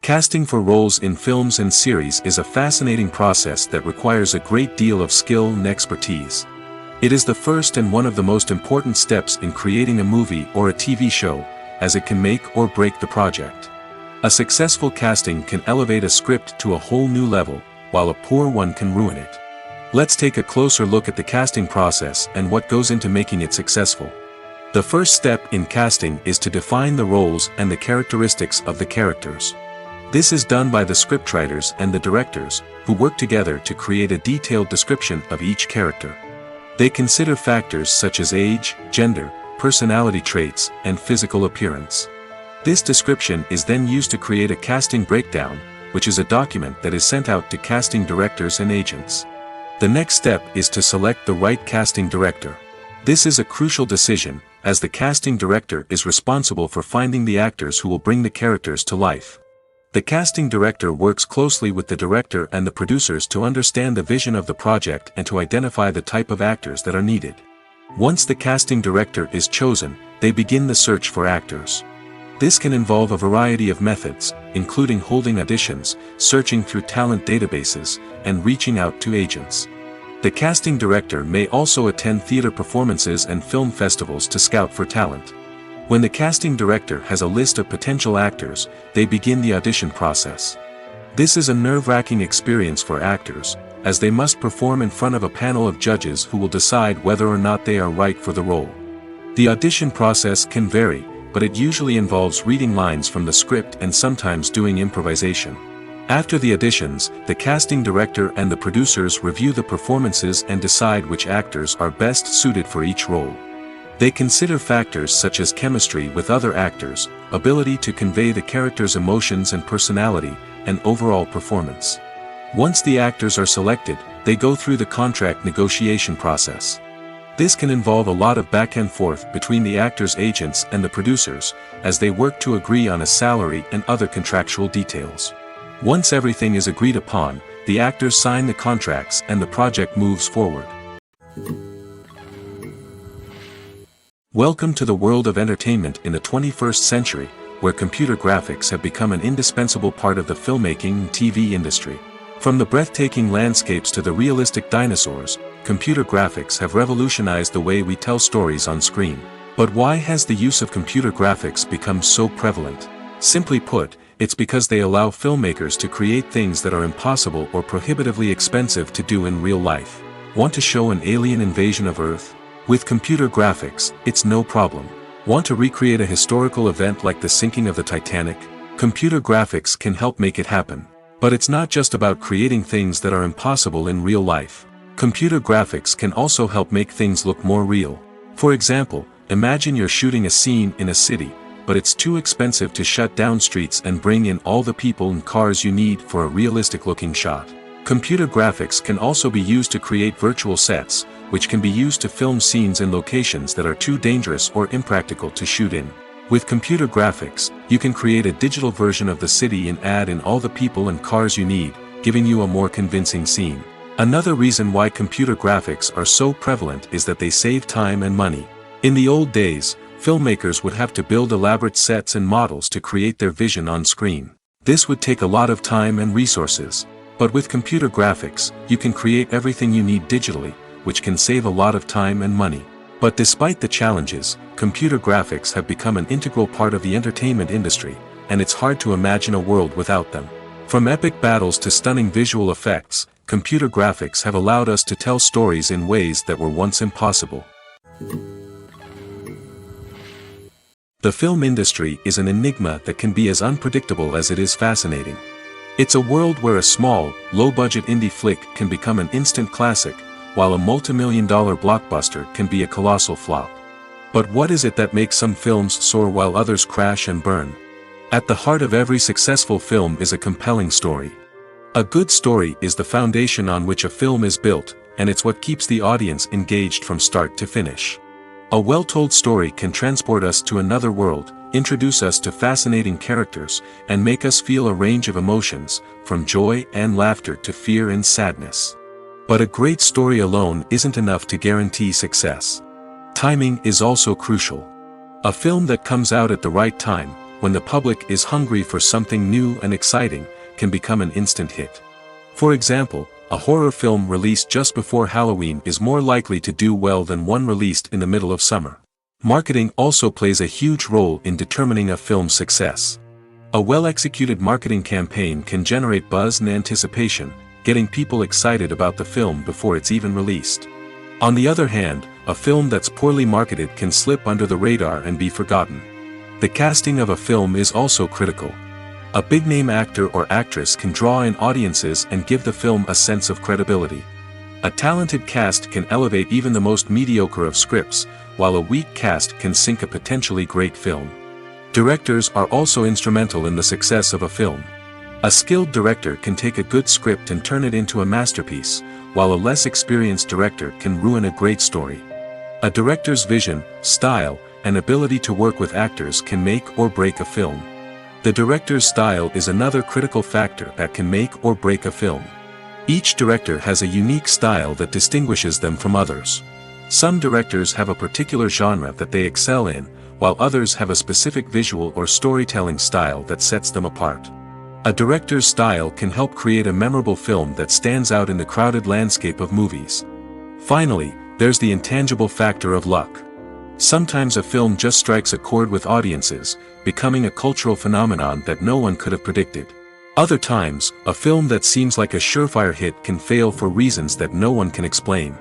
Casting for roles in films and series is a fascinating process that requires a great deal of skill and expertise. It is the first and one of the most important steps in creating a movie or a TV show, as it can make or break the project. A successful casting can elevate a script to a whole new level, while a poor one can ruin it. Let's take a closer look at the casting process and what goes into making it successful. The first step in casting is to define the roles and the characteristics of the characters. This is done by the scriptwriters and the directors, who work together to create a detailed description of each character. They consider factors such as age, gender, personality traits, and physical appearance. This description is then used to create a casting breakdown, which is a document that is sent out to casting directors and agents. The next step is to select the right casting director. This is a crucial decision, as the casting director is responsible for finding the actors who will bring the characters to life. The casting director works closely with the director and the producers to understand the vision of the project and to identify the type of actors that are needed. Once the casting director is chosen, they begin the search for actors. This can involve a variety of methods, including holding auditions, searching through talent databases, and reaching out to agents. The casting director may also attend theater performances and film festivals to scout for talent. When the casting director has a list of potential actors, they begin the audition process. This is a nerve-wracking experience for actors, as they must perform in front of a panel of judges who will decide whether or not they are right for the role. The audition process can vary, but it usually involves reading lines from the script and sometimes doing improvisation. After the auditions, the casting director and the producers review the performances and decide which actors are best suited for each role. They consider factors such as chemistry with other actors, ability to convey the character's emotions and personality, and overall performance. Once the actors are selected, they go through the contract negotiation process. This can involve a lot of back and forth between the actors' agents and the producers, as they work to agree on a salary and other contractual details. Once everything is agreed upon, the actors sign the contracts and the project moves forward. Welcome to the world of entertainment in the 21st century, where computer graphics have become an indispensable part of the filmmaking and TV industry. From the breathtaking landscapes to the realistic dinosaurs, computer graphics have revolutionized the way we tell stories on screen. But why has the use of computer graphics become so prevalent? Simply put, it's because they allow filmmakers to create things that are impossible or prohibitively expensive to do in real life. Want to show an alien invasion of Earth? With computer graphics, it's no problem. Want to recreate a historical event like the sinking of the Titanic? Computer graphics can help make it happen. But it's not just about creating things that are impossible in real life. Computer graphics can also help make things look more real. For example, imagine you're shooting a scene in a city, but it's too expensive to shut down streets and bring in all the people and cars you need for a realistic-looking shot. Computer graphics can also be used to create virtual sets, which can be used to film scenes in locations that are too dangerous or impractical to shoot in. With computer graphics, you can create a digital version of the city and add in all the people and cars you need, giving you a more convincing scene. Another reason why computer graphics are so prevalent is that they save time and money. In the old days, filmmakers would have to build elaborate sets and models to create their vision on screen. This would take a lot of time and resources. But with computer graphics, you can create everything you need digitally, which can save a lot of time and money. But despite the challenges, computer graphics have become an integral part of the entertainment industry, and it's hard to imagine a world without them. From epic battles to stunning visual effects, computer graphics have allowed us to tell stories in ways that were once impossible. The film industry is an enigma that can be as unpredictable as it is fascinating. It's a world where a small, low-budget indie flick can become an instant classic, while a multi-million-dollar blockbuster can be a colossal flop. But what is it that makes some films soar while others crash and burn? At the heart of every successful film is a compelling story. A good story is the foundation on which a film is built, and it's what keeps the audience engaged from start to finish. A well-told story can transport us to another world, introduce us to fascinating characters, and make us feel a range of emotions, from joy and laughter to fear and sadness. But a great story alone isn't enough to guarantee success. Timing is also crucial. A film that comes out at the right time, when the public is hungry for something new and exciting, can become an instant hit. For example, a horror film released just before Halloween is more likely to do well than one released in the middle of summer. Marketing also plays a huge role in determining a film's success. A well-executed marketing campaign can generate buzz and anticipation, getting people excited about the film before it's even released. On the other hand, a film that's poorly marketed can slip under the radar and be forgotten. The casting of a film is also critical. A big-name actor or actress can draw in audiences and give the film a sense of credibility. A talented cast can elevate even the most mediocre of scripts, while a weak cast can sink a potentially great film. Directors are also instrumental in the success of a film. A skilled director can take a good script and turn it into a masterpiece, while a less experienced director can ruin a great story. A director's vision, style, and ability to work with actors can make or break a film. The director's style is another critical factor that can make or break a film. Each director has a unique style that distinguishes them from others. Some directors have a particular genre that they excel in, while others have a specific visual or storytelling style that sets them apart. A director's style can help create a memorable film that stands out in the crowded landscape of movies. Finally, there's the intangible factor of luck. Sometimes a film just strikes a chord with audiences, becoming a cultural phenomenon that no one could have predicted. Other times, a film that seems like a surefire hit can fail for reasons that no one can explain.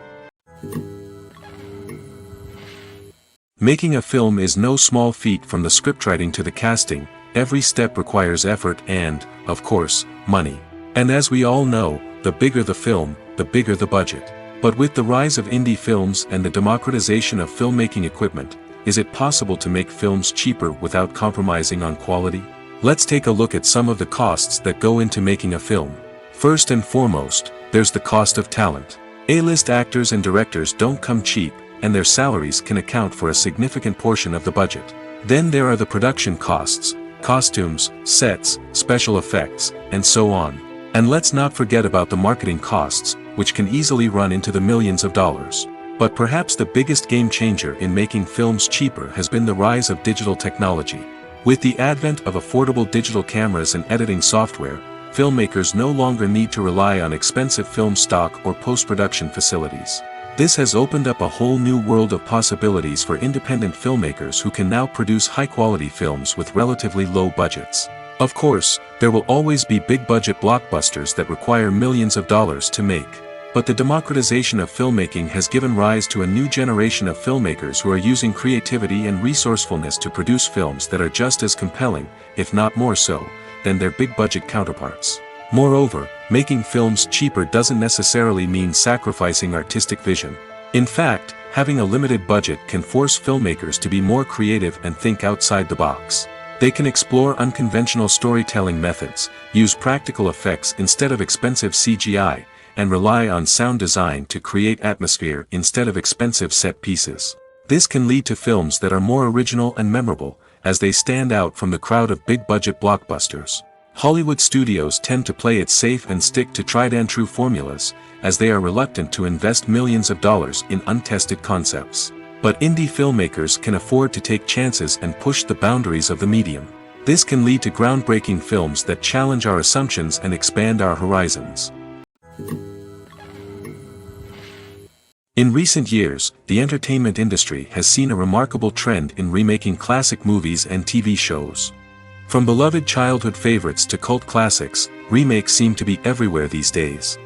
Making a film is no small feat. From the scriptwriting to the casting, every step requires effort and, of course, money. And as we all know, the bigger the film, the bigger the budget. But with the rise of indie films and the democratization of filmmaking equipment, is it possible to make films cheaper without compromising on quality? Let's take a look at some of the costs that go into making a film. First and foremost, there's the cost of talent. A-list actors and directors don't come cheap, and their salaries can account for a significant portion of the budget. Then there are the production costs, costumes, sets, special effects, and so on. And let's not forget about the marketing costs, which can easily run into the millions of dollars. But perhaps the biggest game changer in making films cheaper has been the rise of digital technology. With the advent of affordable digital cameras and editing software, filmmakers no longer need to rely on expensive film stock or post-production facilities. This has opened up a whole new world of possibilities for independent filmmakers who can now produce high-quality films with relatively low budgets. Of course, there will always be big-budget blockbusters that require millions of dollars to make. But the democratization of filmmaking has given rise to a new generation of filmmakers who are using creativity and resourcefulness to produce films that are just as compelling, if not more so, than their big-budget counterparts. Moreover, making films cheaper doesn't necessarily mean sacrificing artistic vision. In fact, having a limited budget can force filmmakers to be more creative and think outside the box. They can explore unconventional storytelling methods, use practical effects instead of expensive CGI, and rely on sound design to create atmosphere instead of expensive set pieces. This can lead to films that are more original and memorable, as they stand out from the crowd of big-budget blockbusters. Hollywood studios tend to play it safe and stick to tried-and-true formulas, as they are reluctant to invest millions of dollars in untested concepts. But indie filmmakers can afford to take chances and push the boundaries of the medium. This can lead to groundbreaking films that challenge our assumptions and expand our horizons. In recent years, the entertainment industry has seen a remarkable trend in remaking classic movies and TV shows. From beloved childhood favorites to cult classics, remakes seem to be everywhere these days.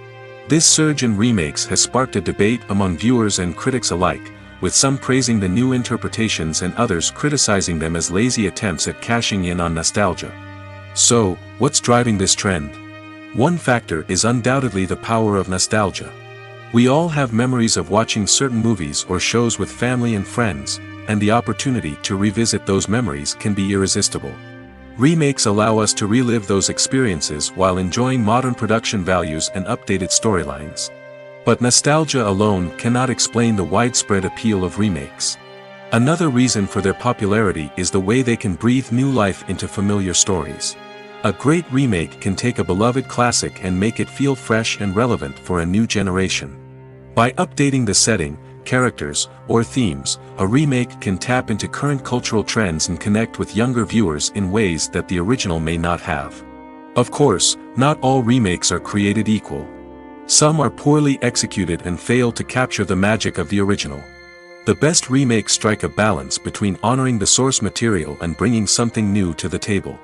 This surge in remakes has sparked a debate among viewers and critics alike, with some praising the new interpretations and others criticizing them as lazy attempts at cashing in on nostalgia. So, what's driving this trend? One factor is undoubtedly the power of nostalgia. We all have memories of watching certain movies or shows with family and friends, and the opportunity to revisit those memories can be irresistible. Remakes allow us to relive those experiences while enjoying modern production values and updated storylines. But nostalgia alone cannot explain the widespread appeal of remakes. Another reason for their popularity is the way they can breathe new life into familiar stories. A great remake can take a beloved classic and make it feel fresh and relevant for a new generation. By updating the setting, characters, or themes, a remake can tap into current cultural trends and connect with younger viewers in ways that the original may not have. Of course, not all remakes are created equal. Some are poorly executed and fail to capture the magic of the original. The best remakes strike a balance between honoring the source material and bringing something new to the table.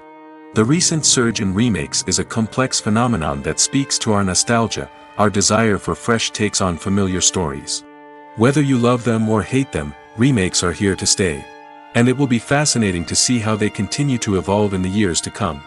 The recent surge in remakes is a complex phenomenon that speaks to our nostalgia, our desire for fresh takes on familiar stories. Whether you love them or hate them, remakes are here to stay. And it will be fascinating to see how they continue to evolve in the years to come.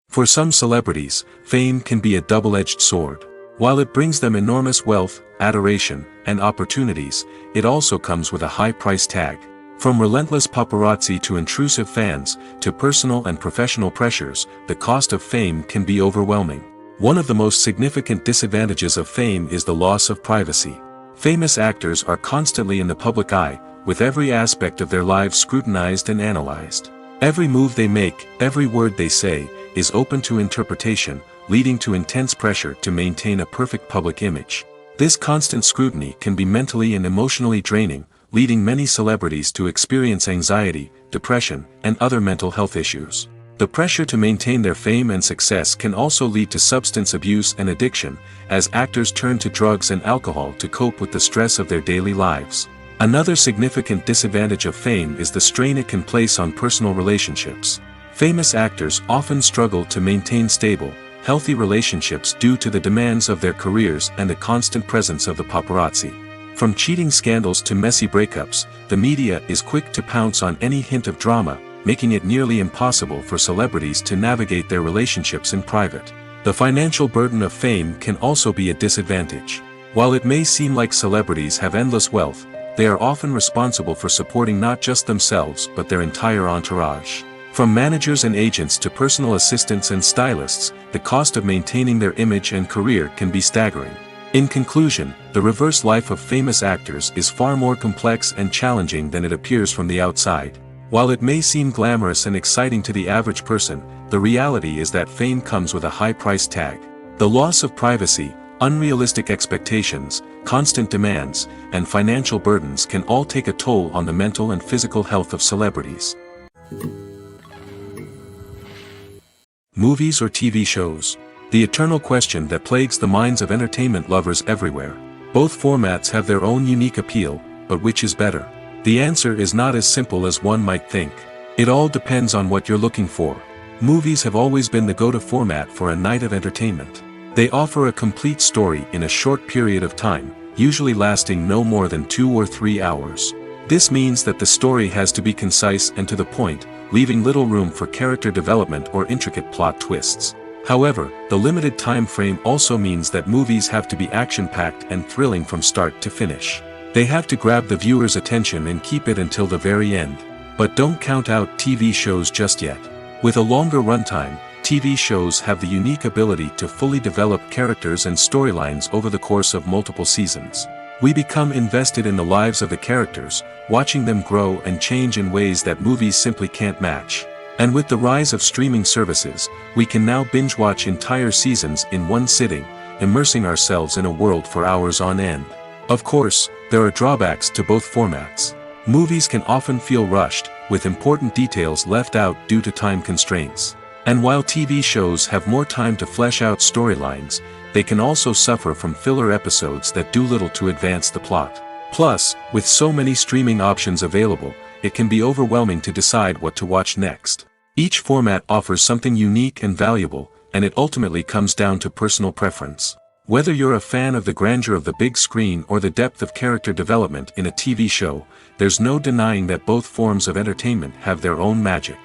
For some celebrities, fame can be a double-edged sword. While it brings them enormous wealth, adoration, and opportunities, it also comes with a high price tag. From relentless paparazzi to intrusive fans, to personal and professional pressures, the cost of fame can be overwhelming. One of the most significant disadvantages of fame is the loss of privacy. Famous actors are constantly in the public eye, with every aspect of their lives scrutinized and analyzed. Every move they make, every word they say, is open to interpretation, leading to intense pressure to maintain a perfect public image. This constant scrutiny can be mentally and emotionally draining, leading many celebrities to experience anxiety, depression, and other mental health issues. The pressure to maintain their fame and success can also lead to substance abuse and addiction, as actors turn to drugs and alcohol to cope with the stress of their daily lives. Another significant disadvantage of fame is the strain it can place on personal relationships. Famous actors often struggle to maintain stable, healthy relationships due to the demands of their careers and the constant presence of the paparazzi. From cheating scandals to messy breakups, the media is quick to pounce on any hint of drama, making it nearly impossible for celebrities to navigate their relationships in private. The financial burden of fame can also be a disadvantage. While it may seem like celebrities have endless wealth, they are often responsible for supporting not just themselves but their entire entourage. From managers and agents to personal assistants and stylists, the cost of maintaining their image and career can be staggering. In conclusion, the reverse life of famous actors is far more complex and challenging than it appears from the outside. While it may seem glamorous and exciting to the average person, the reality is that fame comes with a high price tag. The loss of privacy, unrealistic expectations, constant demands, and financial burdens can all take a toll on the mental and physical health of celebrities. Movies or TV shows? The eternal question that plagues the minds of entertainment lovers everywhere. Both formats have their own unique appeal, but which is better? The answer is not as simple as one might think. It all depends on what you're looking for. Movies have always been the go-to format for a night of entertainment. They offer a complete story in a short period of time, usually lasting no more than 2 or 3 hours. This means that the story has to be concise and to the point, leaving little room for character development or intricate plot twists. However, the limited time frame also means that movies have to be action-packed and thrilling from start to finish. They have to grab the viewer's attention and keep it until the very end. But don't count out TV shows just yet. With a longer runtime, TV shows have the unique ability to fully develop characters and storylines over the course of multiple seasons. We become invested in the lives of the characters, watching them grow and change in ways that movies simply can't match. And with the rise of streaming services, we can now binge-watch entire seasons in one sitting, immersing ourselves in a world for hours on end. Of course, there are drawbacks to both formats. Movies can often feel rushed, with important details left out due to time constraints. And while TV shows have more time to flesh out storylines, they can also suffer from filler episodes that do little to advance the plot. Plus, with so many streaming options available, it can be overwhelming to decide what to watch next. Each format offers something unique and valuable, and it ultimately comes down to personal preference. Whether you're a fan of the grandeur of the big screen or the depth of character development in a TV show, there's no denying that both forms of entertainment have their own magic.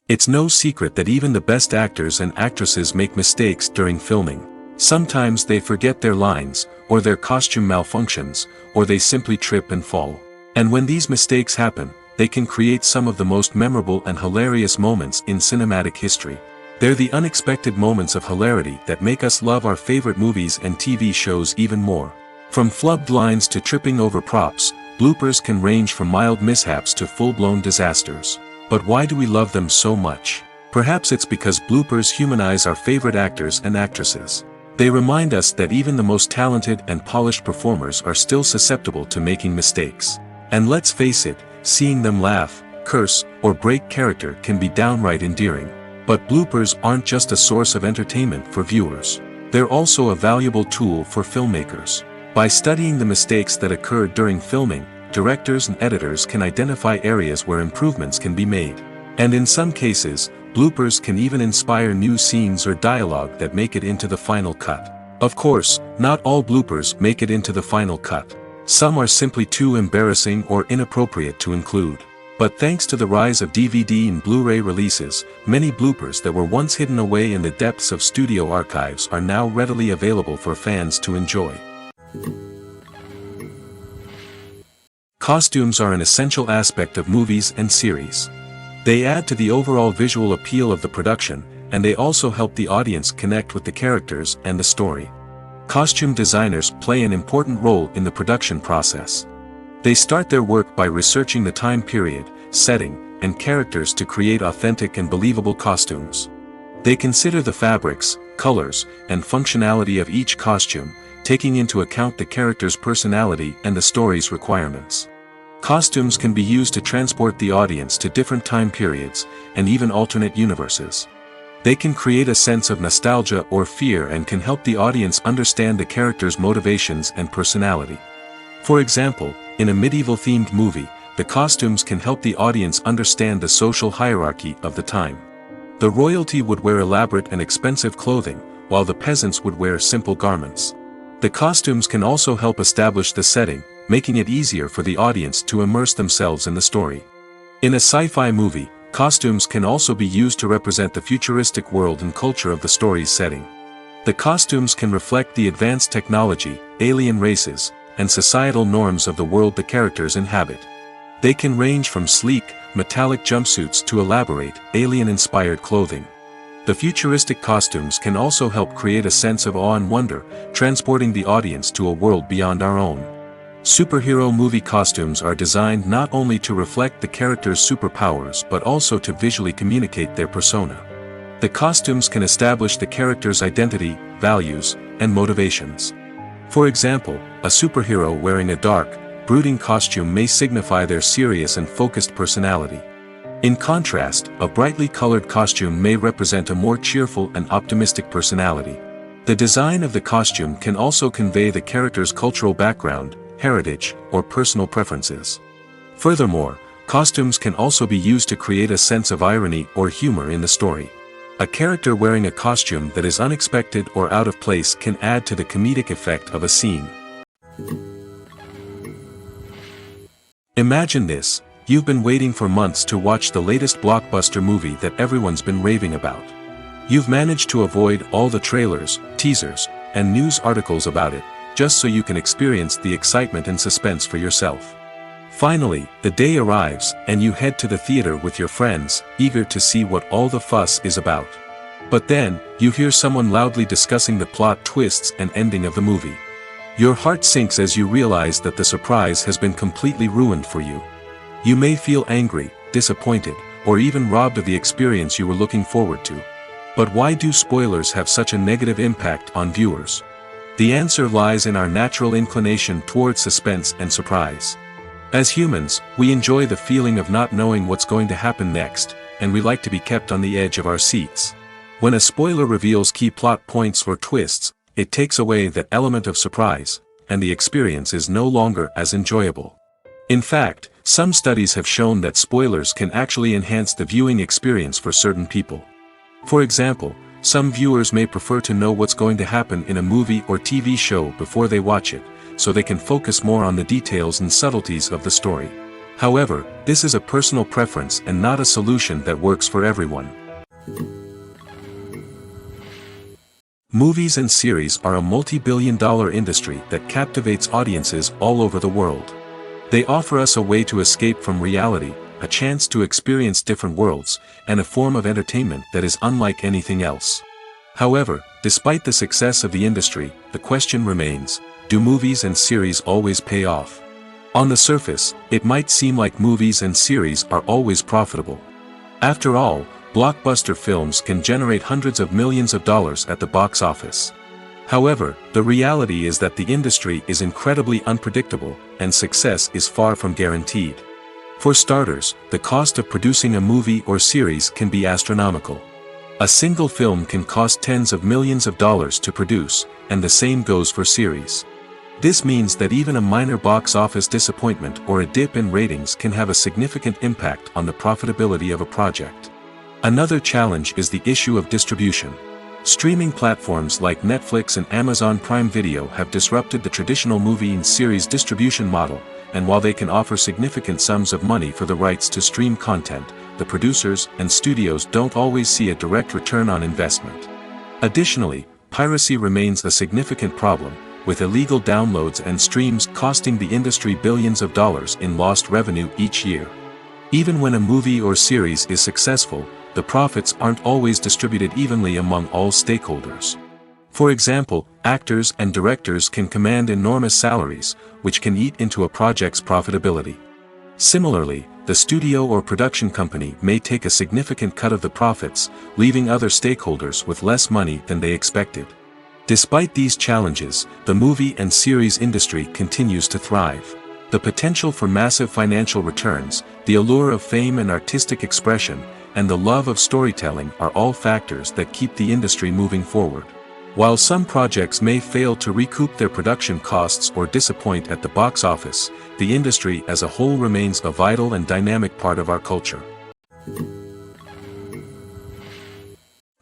It's no secret that even the best actors and actresses make mistakes during filming. Sometimes they forget their lines, or their costume malfunctions, or they simply trip and fall. And when these mistakes happen, they can create some of the most memorable and hilarious moments in cinematic history. They're the unexpected moments of hilarity that make us love our favorite movies and TV shows even more. From flubbed lines to tripping over props, bloopers can range from mild mishaps to full-blown disasters. But why do we love them so much? Perhaps it's because bloopers humanize our favorite actors and actresses. They remind us that even the most talented and polished performers are still susceptible to making mistakes. And let's face it, seeing them laugh, curse, or break character can be downright endearing. But bloopers aren't just a source of entertainment for viewers. They're also a valuable tool for filmmakers. By studying the mistakes that occurred during filming, directors and editors can identify areas where improvements can be made. And in some cases, bloopers can even inspire new scenes or dialogue that make it into the final cut. Of course, not all bloopers make it into the final cut. Some are simply too embarrassing or inappropriate to include. But thanks to the rise of DVD and Blu-ray releases, many bloopers that were once hidden away in the depths of studio archives are now readily available for fans to enjoy. Costumes are an essential aspect of movies and series. They add to the overall visual appeal of the production, and they also help the audience connect with the characters and the story. Costume designers play an important role in the production process. They start their work by researching the time period, setting, and characters to create authentic and believable costumes. They consider the fabrics, colors, and functionality of each costume, taking into account the character's personality and the story's requirements. Costumes can be used to transport the audience to different time periods, and even alternate universes. They can create a sense of nostalgia or fear and can help the audience understand the character's motivations and personality. For example, in a medieval-themed movie, the costumes can help the audience understand the social hierarchy of the time. The royalty would wear elaborate and expensive clothing, while the peasants would wear simple garments. The costumes can also help establish the setting, making it easier for the audience to immerse themselves in the story. In a sci-fi movie, costumes can also be used to represent the futuristic world and culture of the story's setting. The costumes can reflect the advanced technology, alien races, and societal norms of the world the characters inhabit. They can range from sleek, metallic jumpsuits to elaborate, alien-inspired clothing. The futuristic costumes can also help create a sense of awe and wonder, transporting the audience to a world beyond our own. Superhero movie costumes are designed not only to reflect the character's superpowers but also to visually communicate their persona. The costumes can establish the character's identity, values, and motivations. For example, a superhero wearing a dark, brooding costume may signify their serious and focused personality. In contrast, a brightly colored costume may represent a more cheerful and optimistic personality. The design of the costume can also convey the character's cultural background, heritage, or personal preferences. Furthermore, costumes can also be used to create a sense of irony or humor in the story. A character wearing a costume that is unexpected or out of place can add to the comedic effect of a scene. Imagine this: you've been waiting for months to watch the latest blockbuster movie that everyone's been raving about. You've managed to avoid all the trailers, teasers, and news articles about it, just so you can experience the excitement and suspense for yourself. Finally, the day arrives, and you head to the theater with your friends, eager to see what all the fuss is about. But then, you hear someone loudly discussing the plot twists and ending of the movie. Your heart sinks as you realize that the surprise has been completely ruined for you. You may feel angry, disappointed, or even robbed of the experience you were looking forward to. But why do spoilers have such a negative impact on viewers? The answer lies in our natural inclination towards suspense and surprise. As humans, we enjoy the feeling of not knowing what's going to happen next, and we like to be kept on the edge of our seats. When a spoiler reveals key plot points or twists, it takes away that element of surprise, and the experience is no longer as enjoyable. In fact, some studies have shown that spoilers can actually enhance the viewing experience for certain people. For example, some viewers may prefer to know what's going to happen in a movie or TV show before they watch it, so they can focus more on the details and subtleties of the story. However, this is a personal preference and not a solution that works for everyone. Movies and series are a multi-billion-dollar industry that captivates audiences all over the world. They offer us a way to escape from reality, a chance to experience different worlds, and a form of entertainment that is unlike anything else. However, despite the success of the industry, the question remains: do movies and series always pay off? On the surface, it might seem like movies and series are always profitable. After all, blockbuster films can generate hundreds of millions of dollars at the box office. However, the reality is that the industry is incredibly unpredictable, and success is far from guaranteed. For starters, the cost of producing a movie or series can be astronomical. A single film can cost tens of millions of dollars to produce, and the same goes for series. This means that even a minor box office disappointment or a dip in ratings can have a significant impact on the profitability of a project. Another challenge is the issue of distribution. Streaming platforms like Netflix and Amazon Prime Video have disrupted the traditional movie and series distribution model, and while they can offer significant sums of money for the rights to stream content, the producers and studios don't always see a direct return on investment. Additionally, piracy remains a significant problem, with illegal downloads and streams costing the industry billions of dollars in lost revenue each year. Even when a movie or series is successful, the profits aren't always distributed evenly among all stakeholders. For example, actors and directors can command enormous salaries, which can eat into a project's profitability. Similarly, the studio or production company may take a significant cut of the profits, leaving other stakeholders with less money than they expected. Despite these challenges, the movie and series industry continues to thrive. The potential for massive financial returns, the allure of fame and artistic expression, and the love of storytelling are all factors that keep the industry moving forward. While some projects may fail to recoup their production costs or disappoint at the box office, the industry as a whole remains a vital and dynamic part of our culture.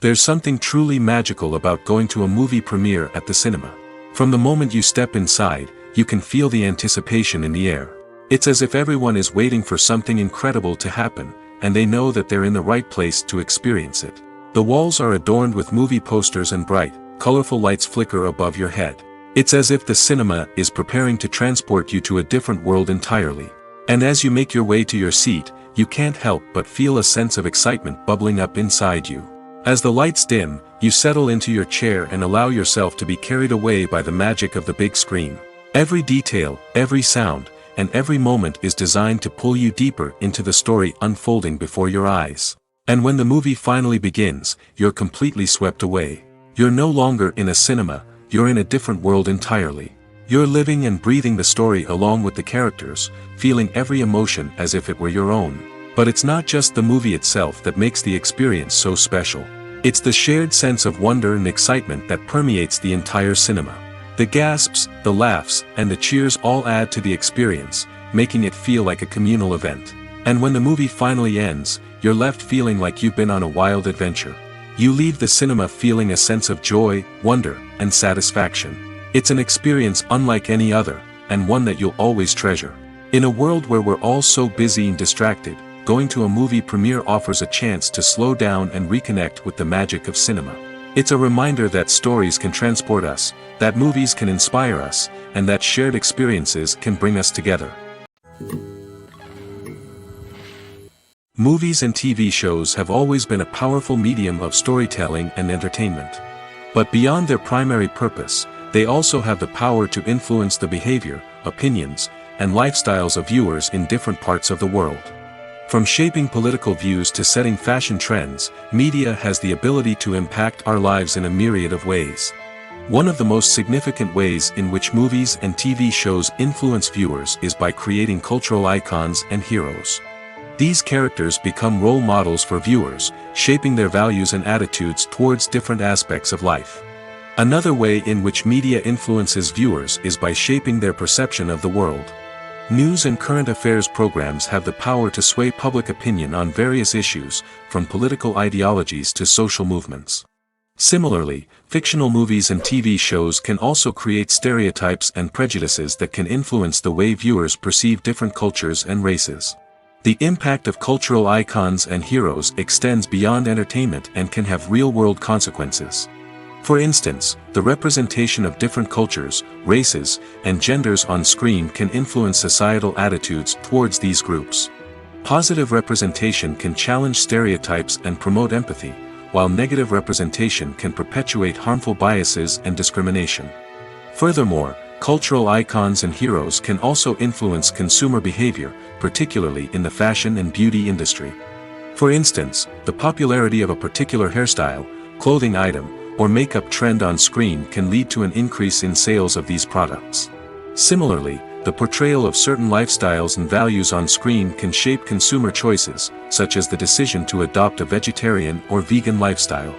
There's something truly magical about going to a movie premiere at the cinema. From the moment you step inside, you can feel the anticipation in the air. It's as if everyone is waiting for something incredible to happen, and they know that they're in the right place to experience it. The walls are adorned with movie posters and bright, colorful lights flicker above your head. It's as if the cinema is preparing to transport you to a different world entirely. And as you make your way to your seat, you can't help but feel a sense of excitement bubbling up inside you. As the lights dim, you settle into your chair and allow yourself to be carried away by the magic of the big screen. Every detail, every sound, and every moment is designed to pull you deeper into the story unfolding before your eyes. And when the movie finally begins, you're completely swept away. You're no longer in a cinema, you're in a different world entirely. You're living and breathing the story along with the characters, feeling every emotion as if it were your own. But it's not just the movie itself that makes the experience so special. It's the shared sense of wonder and excitement that permeates the entire cinema. The gasps, the laughs, and the cheers all add to the experience, making it feel like a communal event. And when the movie finally ends, you're left feeling like you've been on a wild adventure. You leave the cinema feeling a sense of joy, wonder, and satisfaction. It's an experience unlike any other, and one that you'll always treasure. In a world where we're all so busy and distracted, going to a movie premiere offers a chance to slow down and reconnect with the magic of cinema. It's a reminder that stories can transport us, that movies can inspire us, and that shared experiences can bring us together. Movies and TV shows have always been a powerful medium of storytelling and entertainment. But beyond their primary purpose, they also have the power to influence the behavior, opinions, and lifestyles of viewers in different parts of the world. From shaping political views to setting fashion trends, media has the ability to impact our lives in a myriad of ways. One of the most significant ways in which movies and TV shows influence viewers is by creating cultural icons and heroes. These characters become role models for viewers, shaping their values and attitudes towards different aspects of life. Another way in which media influences viewers is by shaping their perception of the world. News and current affairs programs have the power to sway public opinion on various issues, from political ideologies to social movements. Similarly, fictional movies and TV shows can also create stereotypes and prejudices that can influence the way viewers perceive different cultures and races. The impact of cultural icons and heroes extends beyond entertainment and can have real-world consequences. For instance, the representation of different cultures, races, and genders on screen can influence societal attitudes towards these groups. Positive representation can challenge stereotypes and promote empathy, while negative representation can perpetuate harmful biases and discrimination. Furthermore, cultural icons and heroes can also influence consumer behavior, particularly in the fashion and beauty industry. For instance, the popularity of a particular hairstyle, clothing item, or makeup trend on screen can lead to an increase in sales of these products. Similarly, the portrayal of certain lifestyles and values on screen can shape consumer choices, such as the decision to adopt a vegetarian or vegan lifestyle.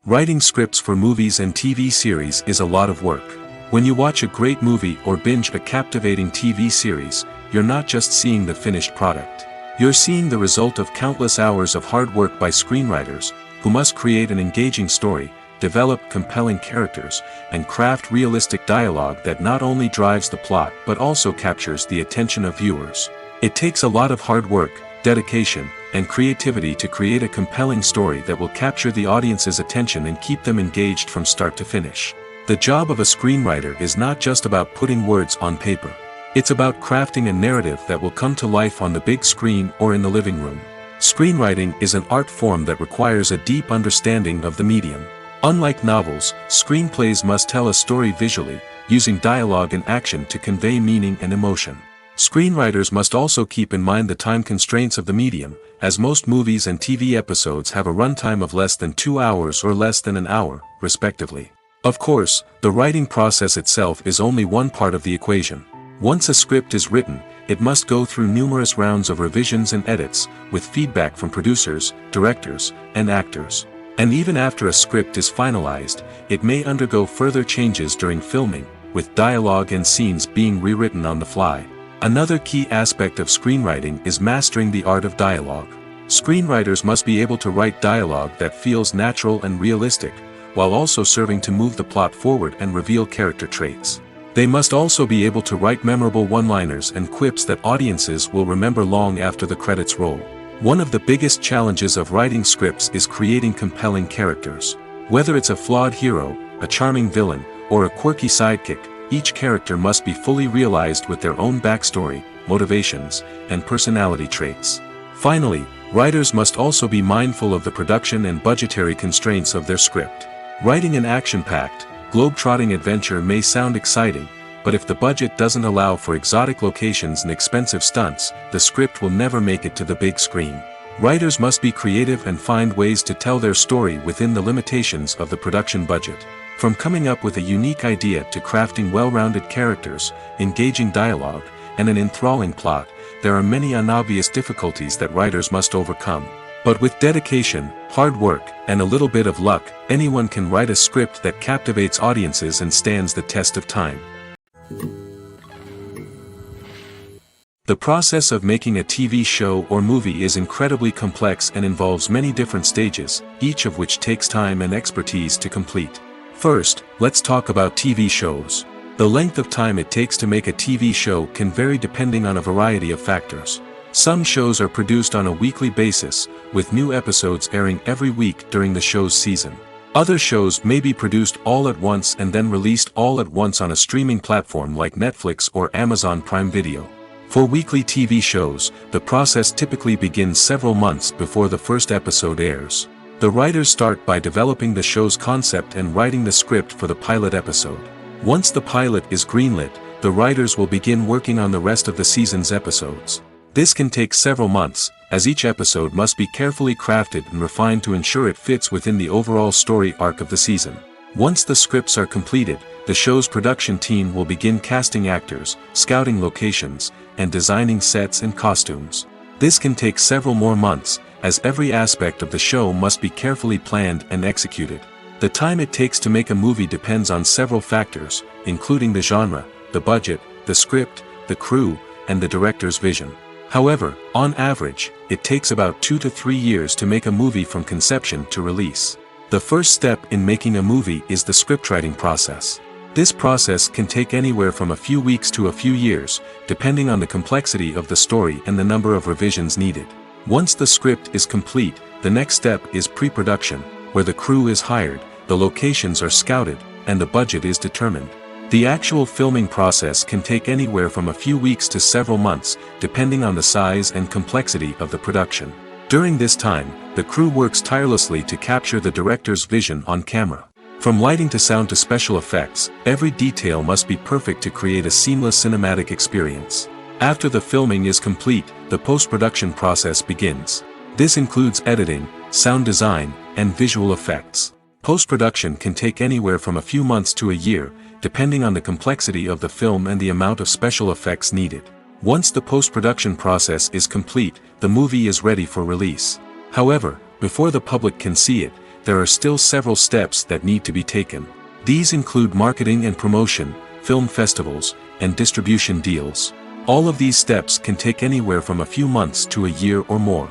Writing scripts for movies and TV series is a lot of work. When you watch a great movie or binge a captivating TV series, you're not just seeing the finished product. You're seeing the result of countless hours of hard work by screenwriters, who must create an engaging story, develop compelling characters, and craft realistic dialogue that not only drives the plot but also captures the attention of viewers. It takes a lot of hard work, dedication, and creativity to create a compelling story that will capture the audience's attention and keep them engaged from start to finish. The job of a screenwriter is not just about putting words on paper. It's about crafting a narrative that will come to life on the big screen or in the living room. Screenwriting is an art form that requires a deep understanding of the medium. Unlike novels, screenplays must tell a story visually, using dialogue and action to convey meaning and emotion. Screenwriters must also keep in mind the time constraints of the medium, as most movies and TV episodes have a runtime of less than 2 hours or less than an hour, respectively. Of course, the writing process itself is only one part of the equation. Once a script is written, it must go through numerous rounds of revisions and edits, with feedback from producers, directors, and actors. And even after a script is finalized, it may undergo further changes during filming, with dialogue and scenes being rewritten on the fly. Another key aspect of screenwriting is mastering the art of dialogue. Screenwriters must be able to write dialogue that feels natural and realistic, while also serving to move the plot forward and reveal character traits. They must also be able to write memorable one-liners and quips that audiences will remember long after the credits roll. One of the biggest challenges of writing scripts is creating compelling characters. Whether it's a flawed hero, a charming villain, or a quirky sidekick, each character must be fully realized with their own backstory, motivations, and personality traits. Finally, writers must also be mindful of the production and budgetary constraints of their script. Writing an action-packed, globe-trotting adventure may sound exciting, but if the budget doesn't allow for exotic locations and expensive stunts, the script will never make it to the big screen. Writers must be creative and find ways to tell their story within the limitations of the production budget. From coming up with a unique idea to crafting well-rounded characters, engaging dialogue, and an enthralling plot, there are many unobvious difficulties that writers must overcome. But with dedication, hard work, and a little bit of luck, anyone can write a script that captivates audiences and stands the test of time. The process of making a TV show or movie is incredibly complex and involves many different stages, each of which takes time and expertise to complete. First, let's talk about TV shows. The length of time it takes to make a TV show can vary depending on a variety of factors. Some shows are produced on a weekly basis, with new episodes airing every week during the show's season. Other shows may be produced all at once and then released all at once on a streaming platform like Netflix or Amazon Prime Video. For weekly TV shows, the process typically begins several months before the first episode airs. The writers start by developing the show's concept and writing the script for the pilot episode. Once the pilot is greenlit, the writers will begin working on the rest of the season's episodes. This can take several months, as each episode must be carefully crafted and refined to ensure it fits within the overall story arc of the season. Once the scripts are completed, the show's production team will begin casting actors, scouting locations, and designing sets and costumes. This can take several more months, as every aspect of the show must be carefully planned and executed. The time it takes to make a movie depends on several factors, including the genre, the budget, the script, the crew, and the director's vision. However, on average, it takes about 2 to 3 years to make a movie from conception to release. The first step in making a movie is the scriptwriting process. This process can take anywhere from a few weeks to a few years, depending on the complexity of the story and the number of revisions needed. Once the script is complete, the next step is pre-production, where the crew is hired, the locations are scouted, and the budget is determined. The actual filming process can take anywhere from a few weeks to several months, depending on the size and complexity of the production. During this time, the crew works tirelessly to capture the director's vision on camera. From lighting to sound to special effects, every detail must be perfect to create a seamless cinematic experience. After the filming is complete, the post-production process begins. This includes editing, sound design, and visual effects. Post-production can take anywhere from a few months to a year, depending on the complexity of the film and the amount of special effects needed. Once the post-production process is complete, the movie is ready for release. However, before the public can see it, there are still several steps that need to be taken. These include marketing and promotion, film festivals, and distribution deals. All of these steps can take anywhere from a few months to a year or more.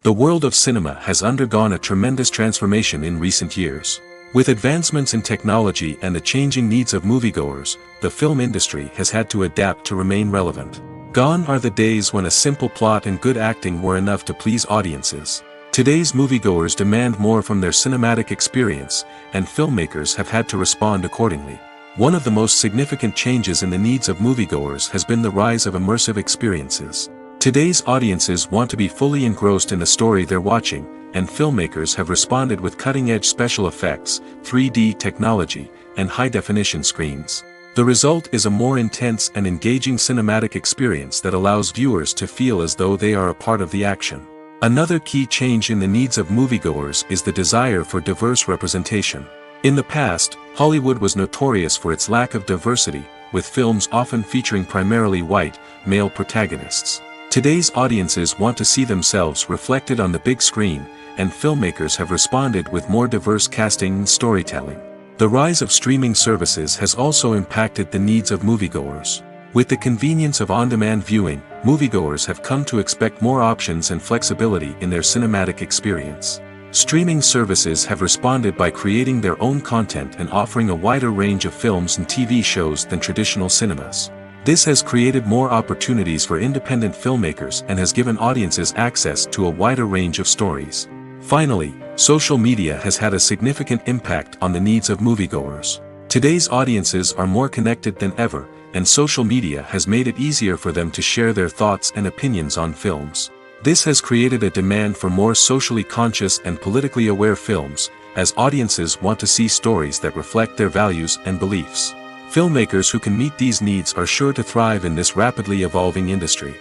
The world of cinema has undergone a tremendous transformation in recent years. With advancements in technology and the changing needs of moviegoers, the film industry has had to adapt to remain relevant. Gone are the days when a simple plot and good acting were enough to please audiences. Today's moviegoers demand more from their cinematic experience, and filmmakers have had to respond accordingly. One of the most significant changes in the needs of moviegoers has been the rise of immersive experiences. Today's audiences want to be fully engrossed in the story they're watching, and filmmakers have responded with cutting-edge special effects, 3D technology, and high-definition screens. The result is a more intense and engaging cinematic experience that allows viewers to feel as though they are a part of the action. Another key change in the needs of moviegoers is the desire for diverse representation. In the past, Hollywood was notorious for its lack of diversity, with films often featuring primarily white, male protagonists. Today's audiences want to see themselves reflected on the big screen, and filmmakers have responded with more diverse casting and storytelling. The rise of streaming services has also impacted the needs of moviegoers. With the convenience of on-demand viewing, moviegoers have come to expect more options and flexibility in their cinematic experience. Streaming services have responded by creating their own content and offering a wider range of films and TV shows than traditional cinemas. This has created more opportunities for independent filmmakers and has given audiences access to a wider range of stories. Finally, social media has had a significant impact on the needs of moviegoers. Today's audiences are more connected than ever, and social media has made it easier for them to share their thoughts and opinions on films. This has created a demand for more socially conscious and politically aware films, as audiences want to see stories that reflect their values and beliefs. Filmmakers who can meet these needs are sure to thrive in this rapidly evolving industry.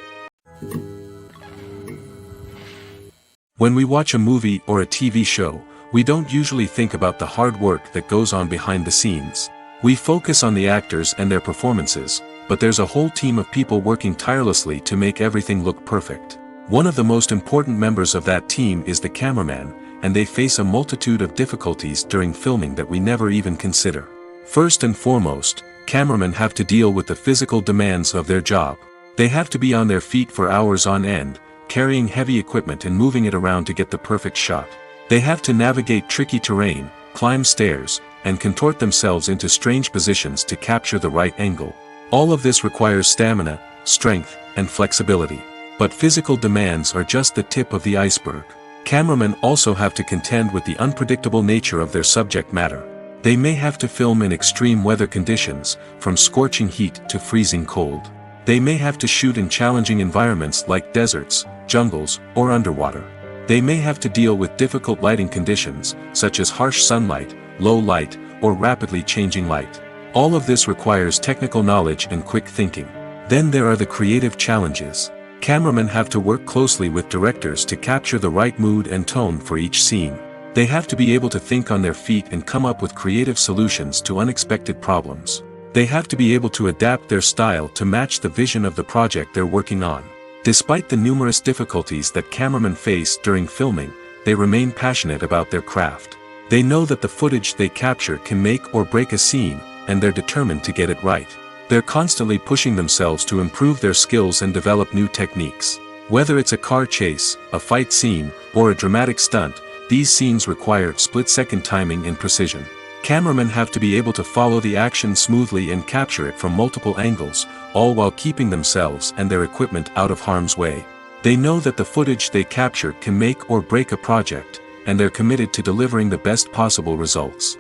When we watch a movie or a TV show, we don't usually think about the hard work that goes on behind the scenes. We focus on the actors and their performances, but there's a whole team of people working tirelessly to make everything look perfect. One of the most important members of that team is the cameraman, and they face a multitude of difficulties during filming that we never even consider. First and foremost, cameramen have to deal with the physical demands of their job. They have to be on their feet for hours on end, carrying heavy equipment and moving it around to get the perfect shot. They have to navigate tricky terrain, climb stairs, and contort themselves into strange positions to capture the right angle. All of this requires stamina, strength, and flexibility. But physical demands are just the tip of the iceberg. Cameramen also have to contend with the unpredictable nature of their subject matter. They may have to film in extreme weather conditions, from scorching heat to freezing cold. They may have to shoot in challenging environments like deserts, jungles, or underwater. They may have to deal with difficult lighting conditions, such as harsh sunlight, low light, or rapidly changing light. All of this requires technical knowledge and quick thinking. Then there are the creative challenges. Cameramen have to work closely with directors to capture the right mood and tone for each scene. They have to be able to think on their feet and come up with creative solutions to unexpected problems. They have to be able to adapt their style to match the vision of the project they're working on. Despite the numerous difficulties that cameramen face during filming, they remain passionate about their craft. They know that the footage they capture can make or break a scene, and they're determined to get it right. They're constantly pushing themselves to improve their skills and develop new techniques. Whether it's a car chase, a fight scene, or a dramatic stunt, these scenes require split-second timing and precision. Cameramen have to be able to follow the action smoothly and capture it from multiple angles, all while keeping themselves and their equipment out of harm's way. They know that the footage they capture can make or break a project, and they're committed to delivering the best possible results.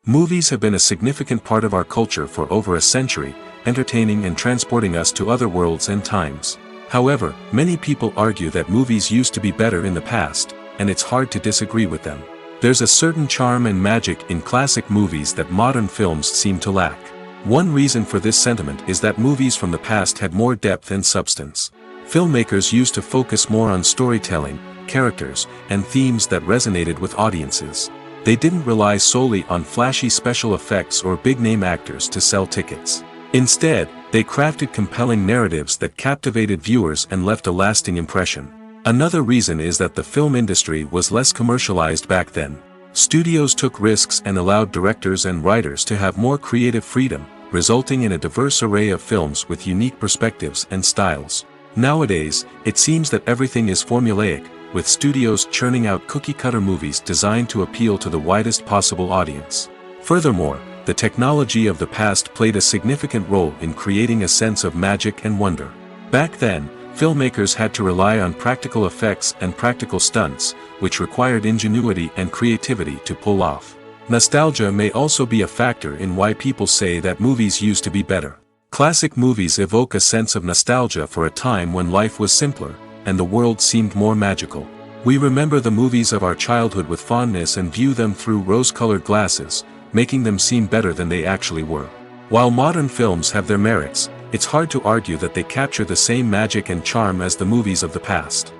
Movies have been a significant part of our culture for over a century, entertaining and transporting us to other worlds and times. However, many people argue that movies used to be better in the past, and it's hard to disagree with them. There's a certain charm and magic in classic movies that modern films seem to lack. One reason for this sentiment is that movies from the past had more depth and substance. Filmmakers used to focus more on storytelling, characters, and themes that resonated with audiences. They didn't rely solely on flashy special effects or big-name actors to sell tickets. Instead, they crafted compelling narratives that captivated viewers and left a lasting impression. Another reason is that the film industry was less commercialized back then. Studios took risks and allowed directors and writers to have more creative freedom, resulting in a diverse array of films with unique perspectives and styles. Nowadays, it seems that everything is formulaic, with studios churning out cookie-cutter movies designed to appeal to the widest possible audience. Furthermore, the technology of the past played a significant role in creating a sense of magic and wonder. Back then, filmmakers had to rely on practical effects and practical stunts, which required ingenuity and creativity to pull off. Nostalgia may also be a factor in why people say that movies used to be better. Classic movies evoke a sense of nostalgia for a time when life was simpler, and the world seemed more magical. We remember the movies of our childhood with fondness and view them through rose-colored glasses, making them seem better than they actually were. While modern films have their merits, it's hard to argue that they capture the same magic and charm as the movies of the past.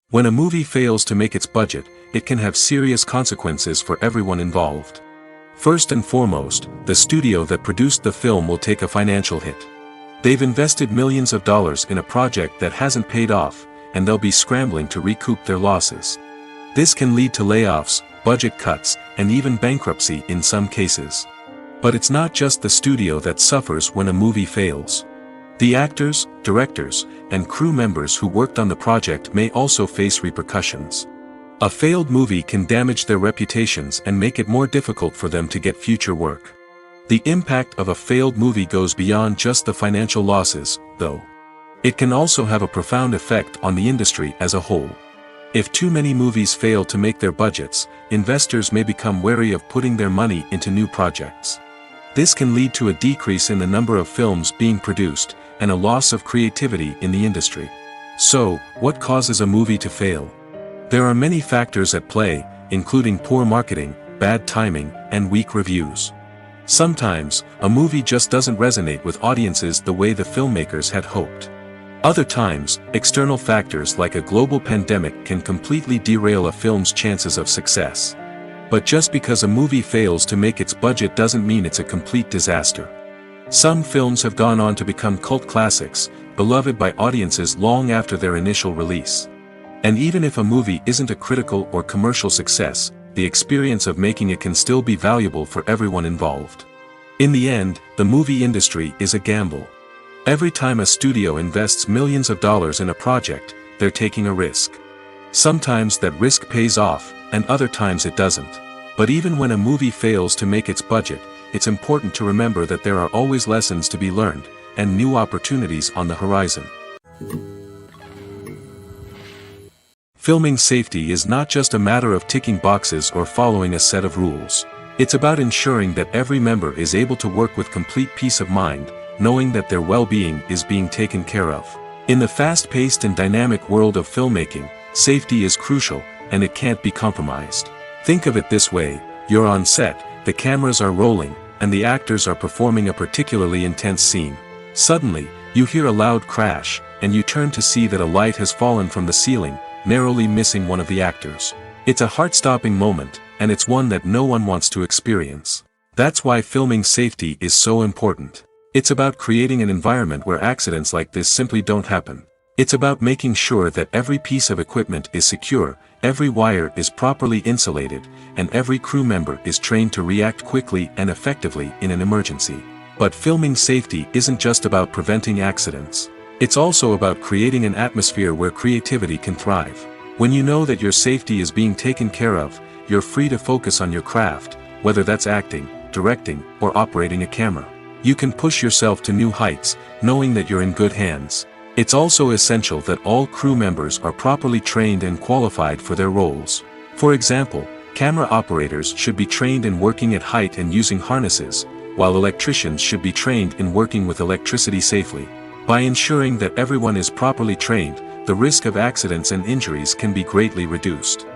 When a movie fails to make its budget, it can have serious consequences for everyone involved. First and foremost, the studio that produced the film will take a financial hit. They've invested millions of dollars in a project that hasn't paid off, and they'll be scrambling to recoup their losses. This can lead to layoffs, budget cuts, and even bankruptcy in some cases. But it's not just the studio that suffers when a movie fails. The actors, directors, and crew members who worked on the project may also face repercussions. A failed movie can damage their reputations and make it more difficult for them to get future work. The impact of a failed movie goes beyond just the financial losses, though. It can also have a profound effect on the industry as a whole. If too many movies fail to make their budgets, investors may become wary of putting their money into new projects. This can lead to a decrease in the number of films being produced, and a loss of creativity in the industry. So, what causes a movie to fail? There are many factors at play, including poor marketing, bad timing, and weak reviews. Sometimes, a movie just doesn't resonate with audiences the way the filmmakers had hoped. Other times, external factors like a global pandemic can completely derail a film's chances of success. But just because a movie fails to make its budget doesn't mean it's a complete disaster. Some films have gone on to become cult classics, beloved by audiences long after their initial release. And even if a movie isn't a critical or commercial success, the experience of making it can still be valuable for everyone involved. In the end, the movie industry is a gamble. Every time a studio invests millions of dollars in a project, they're taking a risk. Sometimes that risk pays off, and other times it doesn't. But even when a movie fails to make its budget, it's important to remember that there are always lessons to be learned, and new opportunities on the horizon. Filming safety is not just a matter of ticking boxes or following a set of rules. It's about ensuring that every member is able to work with complete peace of mind, knowing that their well-being is being taken care of. In the fast-paced and dynamic world of filmmaking, safety is crucial, and it can't be compromised. Think of it this way: you're on set, the cameras are rolling, and the actors are performing a particularly intense scene. Suddenly, you hear a loud crash, and you turn to see that a light has fallen from the ceiling, narrowly missing one of the actors. It's a heart-stopping moment, and it's one that no one wants to experience. That's why filming safety is so important. It's about creating an environment where accidents like this simply don't happen. It's about making sure that every piece of equipment is secure, every wire is properly insulated, and every crew member is trained to react quickly and effectively in an emergency. But filming safety isn't just about preventing accidents. It's also about creating an atmosphere where creativity can thrive. When you know that your safety is being taken care of, you're free to focus on your craft, whether that's acting, directing, or operating a camera. You can push yourself to new heights, knowing that you're in good hands. It's also essential that all crew members are properly trained and qualified for their roles. For example, camera operators should be trained in working at height and using harnesses, while electricians should be trained in working with electricity safely. By ensuring that everyone is properly trained, the risk of accidents and injuries can be greatly reduced.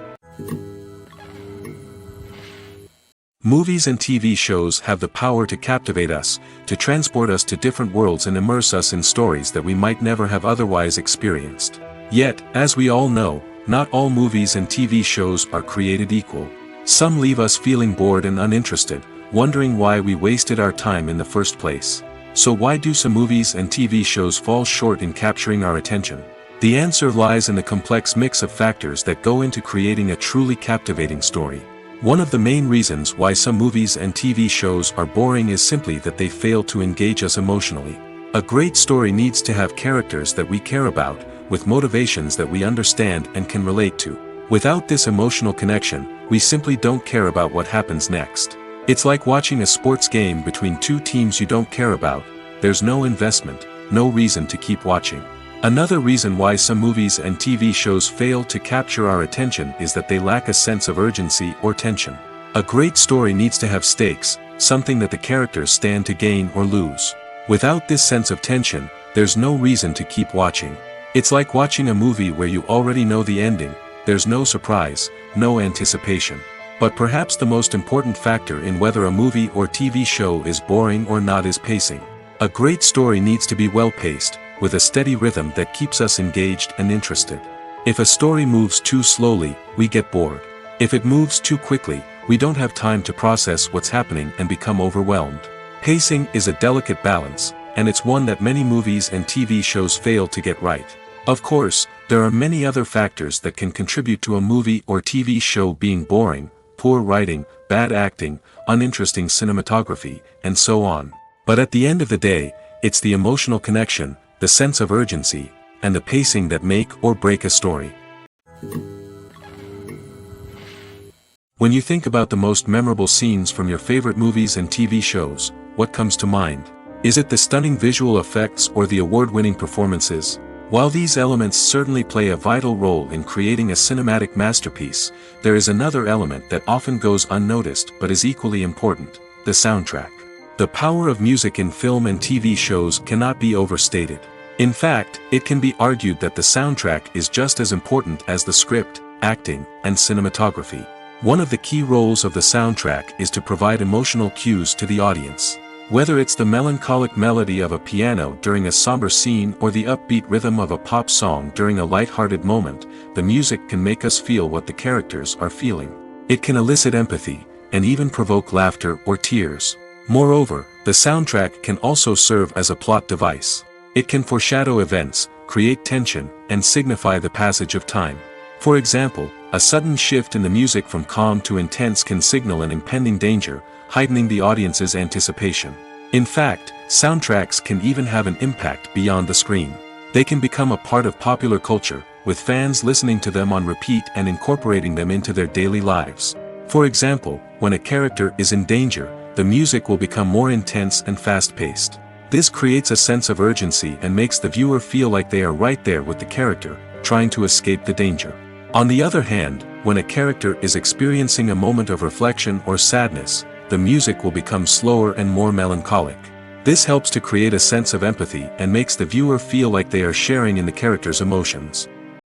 Movies and TV shows have the power to captivate us, to transport us to different worlds and immerse us in stories that we might never have otherwise experienced. Yet, as we all know, not all movies and TV shows are created equal. Some leave us feeling bored and uninterested, wondering why we wasted our time in the first place. So why do some movies and TV shows fall short in capturing our attention? The answer lies in the complex mix of factors that go into creating a truly captivating story. One of the main reasons why some movies and TV shows are boring is simply that they fail to engage us emotionally. A great story needs to have characters that we care about, with motivations that we understand and can relate to. Without this emotional connection, we simply don't care about what happens next. It's like watching a sports game between two teams you don't care about. There's no investment, no reason to keep watching. Another reason why some movies and TV shows fail to capture our attention is that they lack a sense of urgency or tension. A great story needs to have stakes, something that the characters stand to gain or lose. Without this sense of tension, there's no reason to keep watching. It's like watching a movie where you already know the ending. There's no surprise, no anticipation. But perhaps the most important factor in whether a movie or TV show is boring or not is pacing. A great story needs to be well-paced, with a steady rhythm that keeps us engaged and interested. If a story moves too slowly, we get bored. If it moves too quickly, we don't have time to process what's happening and become overwhelmed. Pacing is a delicate balance, and it's one that many movies and TV shows fail to get right. Of course, there are many other factors that can contribute to a movie or TV show being boring: poor writing, bad acting, uninteresting cinematography, and so on. But at the end of the day, it's the emotional connection, the sense of urgency, and the pacing that make or break a story. When you think about the most memorable scenes from your favorite movies and TV shows, what comes to mind? Is it the stunning visual effects or the award-winning performances? While these elements certainly play a vital role in creating a cinematic masterpiece, there is another element that often goes unnoticed but is equally important: the soundtrack. The power of music in film and TV shows cannot be overstated. In fact, it can be argued that the soundtrack is just as important as the script, acting, and cinematography. One of the key roles of the soundtrack is to provide emotional cues to the audience. Whether it's the melancholic melody of a piano during a somber scene or the upbeat rhythm of a pop song during a light-hearted moment, the music can make us feel what the characters are feeling. It can elicit empathy, and even provoke laughter or tears. Moreover, the soundtrack can also serve as a plot device. It can foreshadow events, create tension, and signify the passage of time. For example, a sudden shift in the music from calm to intense can signal an impending danger, heightening the audience's anticipation. In fact, soundtracks can even have an impact beyond the screen. They can become a part of popular culture, with fans listening to them on repeat and incorporating them into their daily lives. For example, when a character is in danger, the music will become more intense and fast-paced. This creates a sense of urgency and makes the viewer feel like they are right there with the character, trying to escape the danger. On the other hand, when a character is experiencing a moment of reflection or sadness, the music will become slower and more melancholic. This helps to create a sense of empathy and makes the viewer feel like they are sharing in the character's emotions.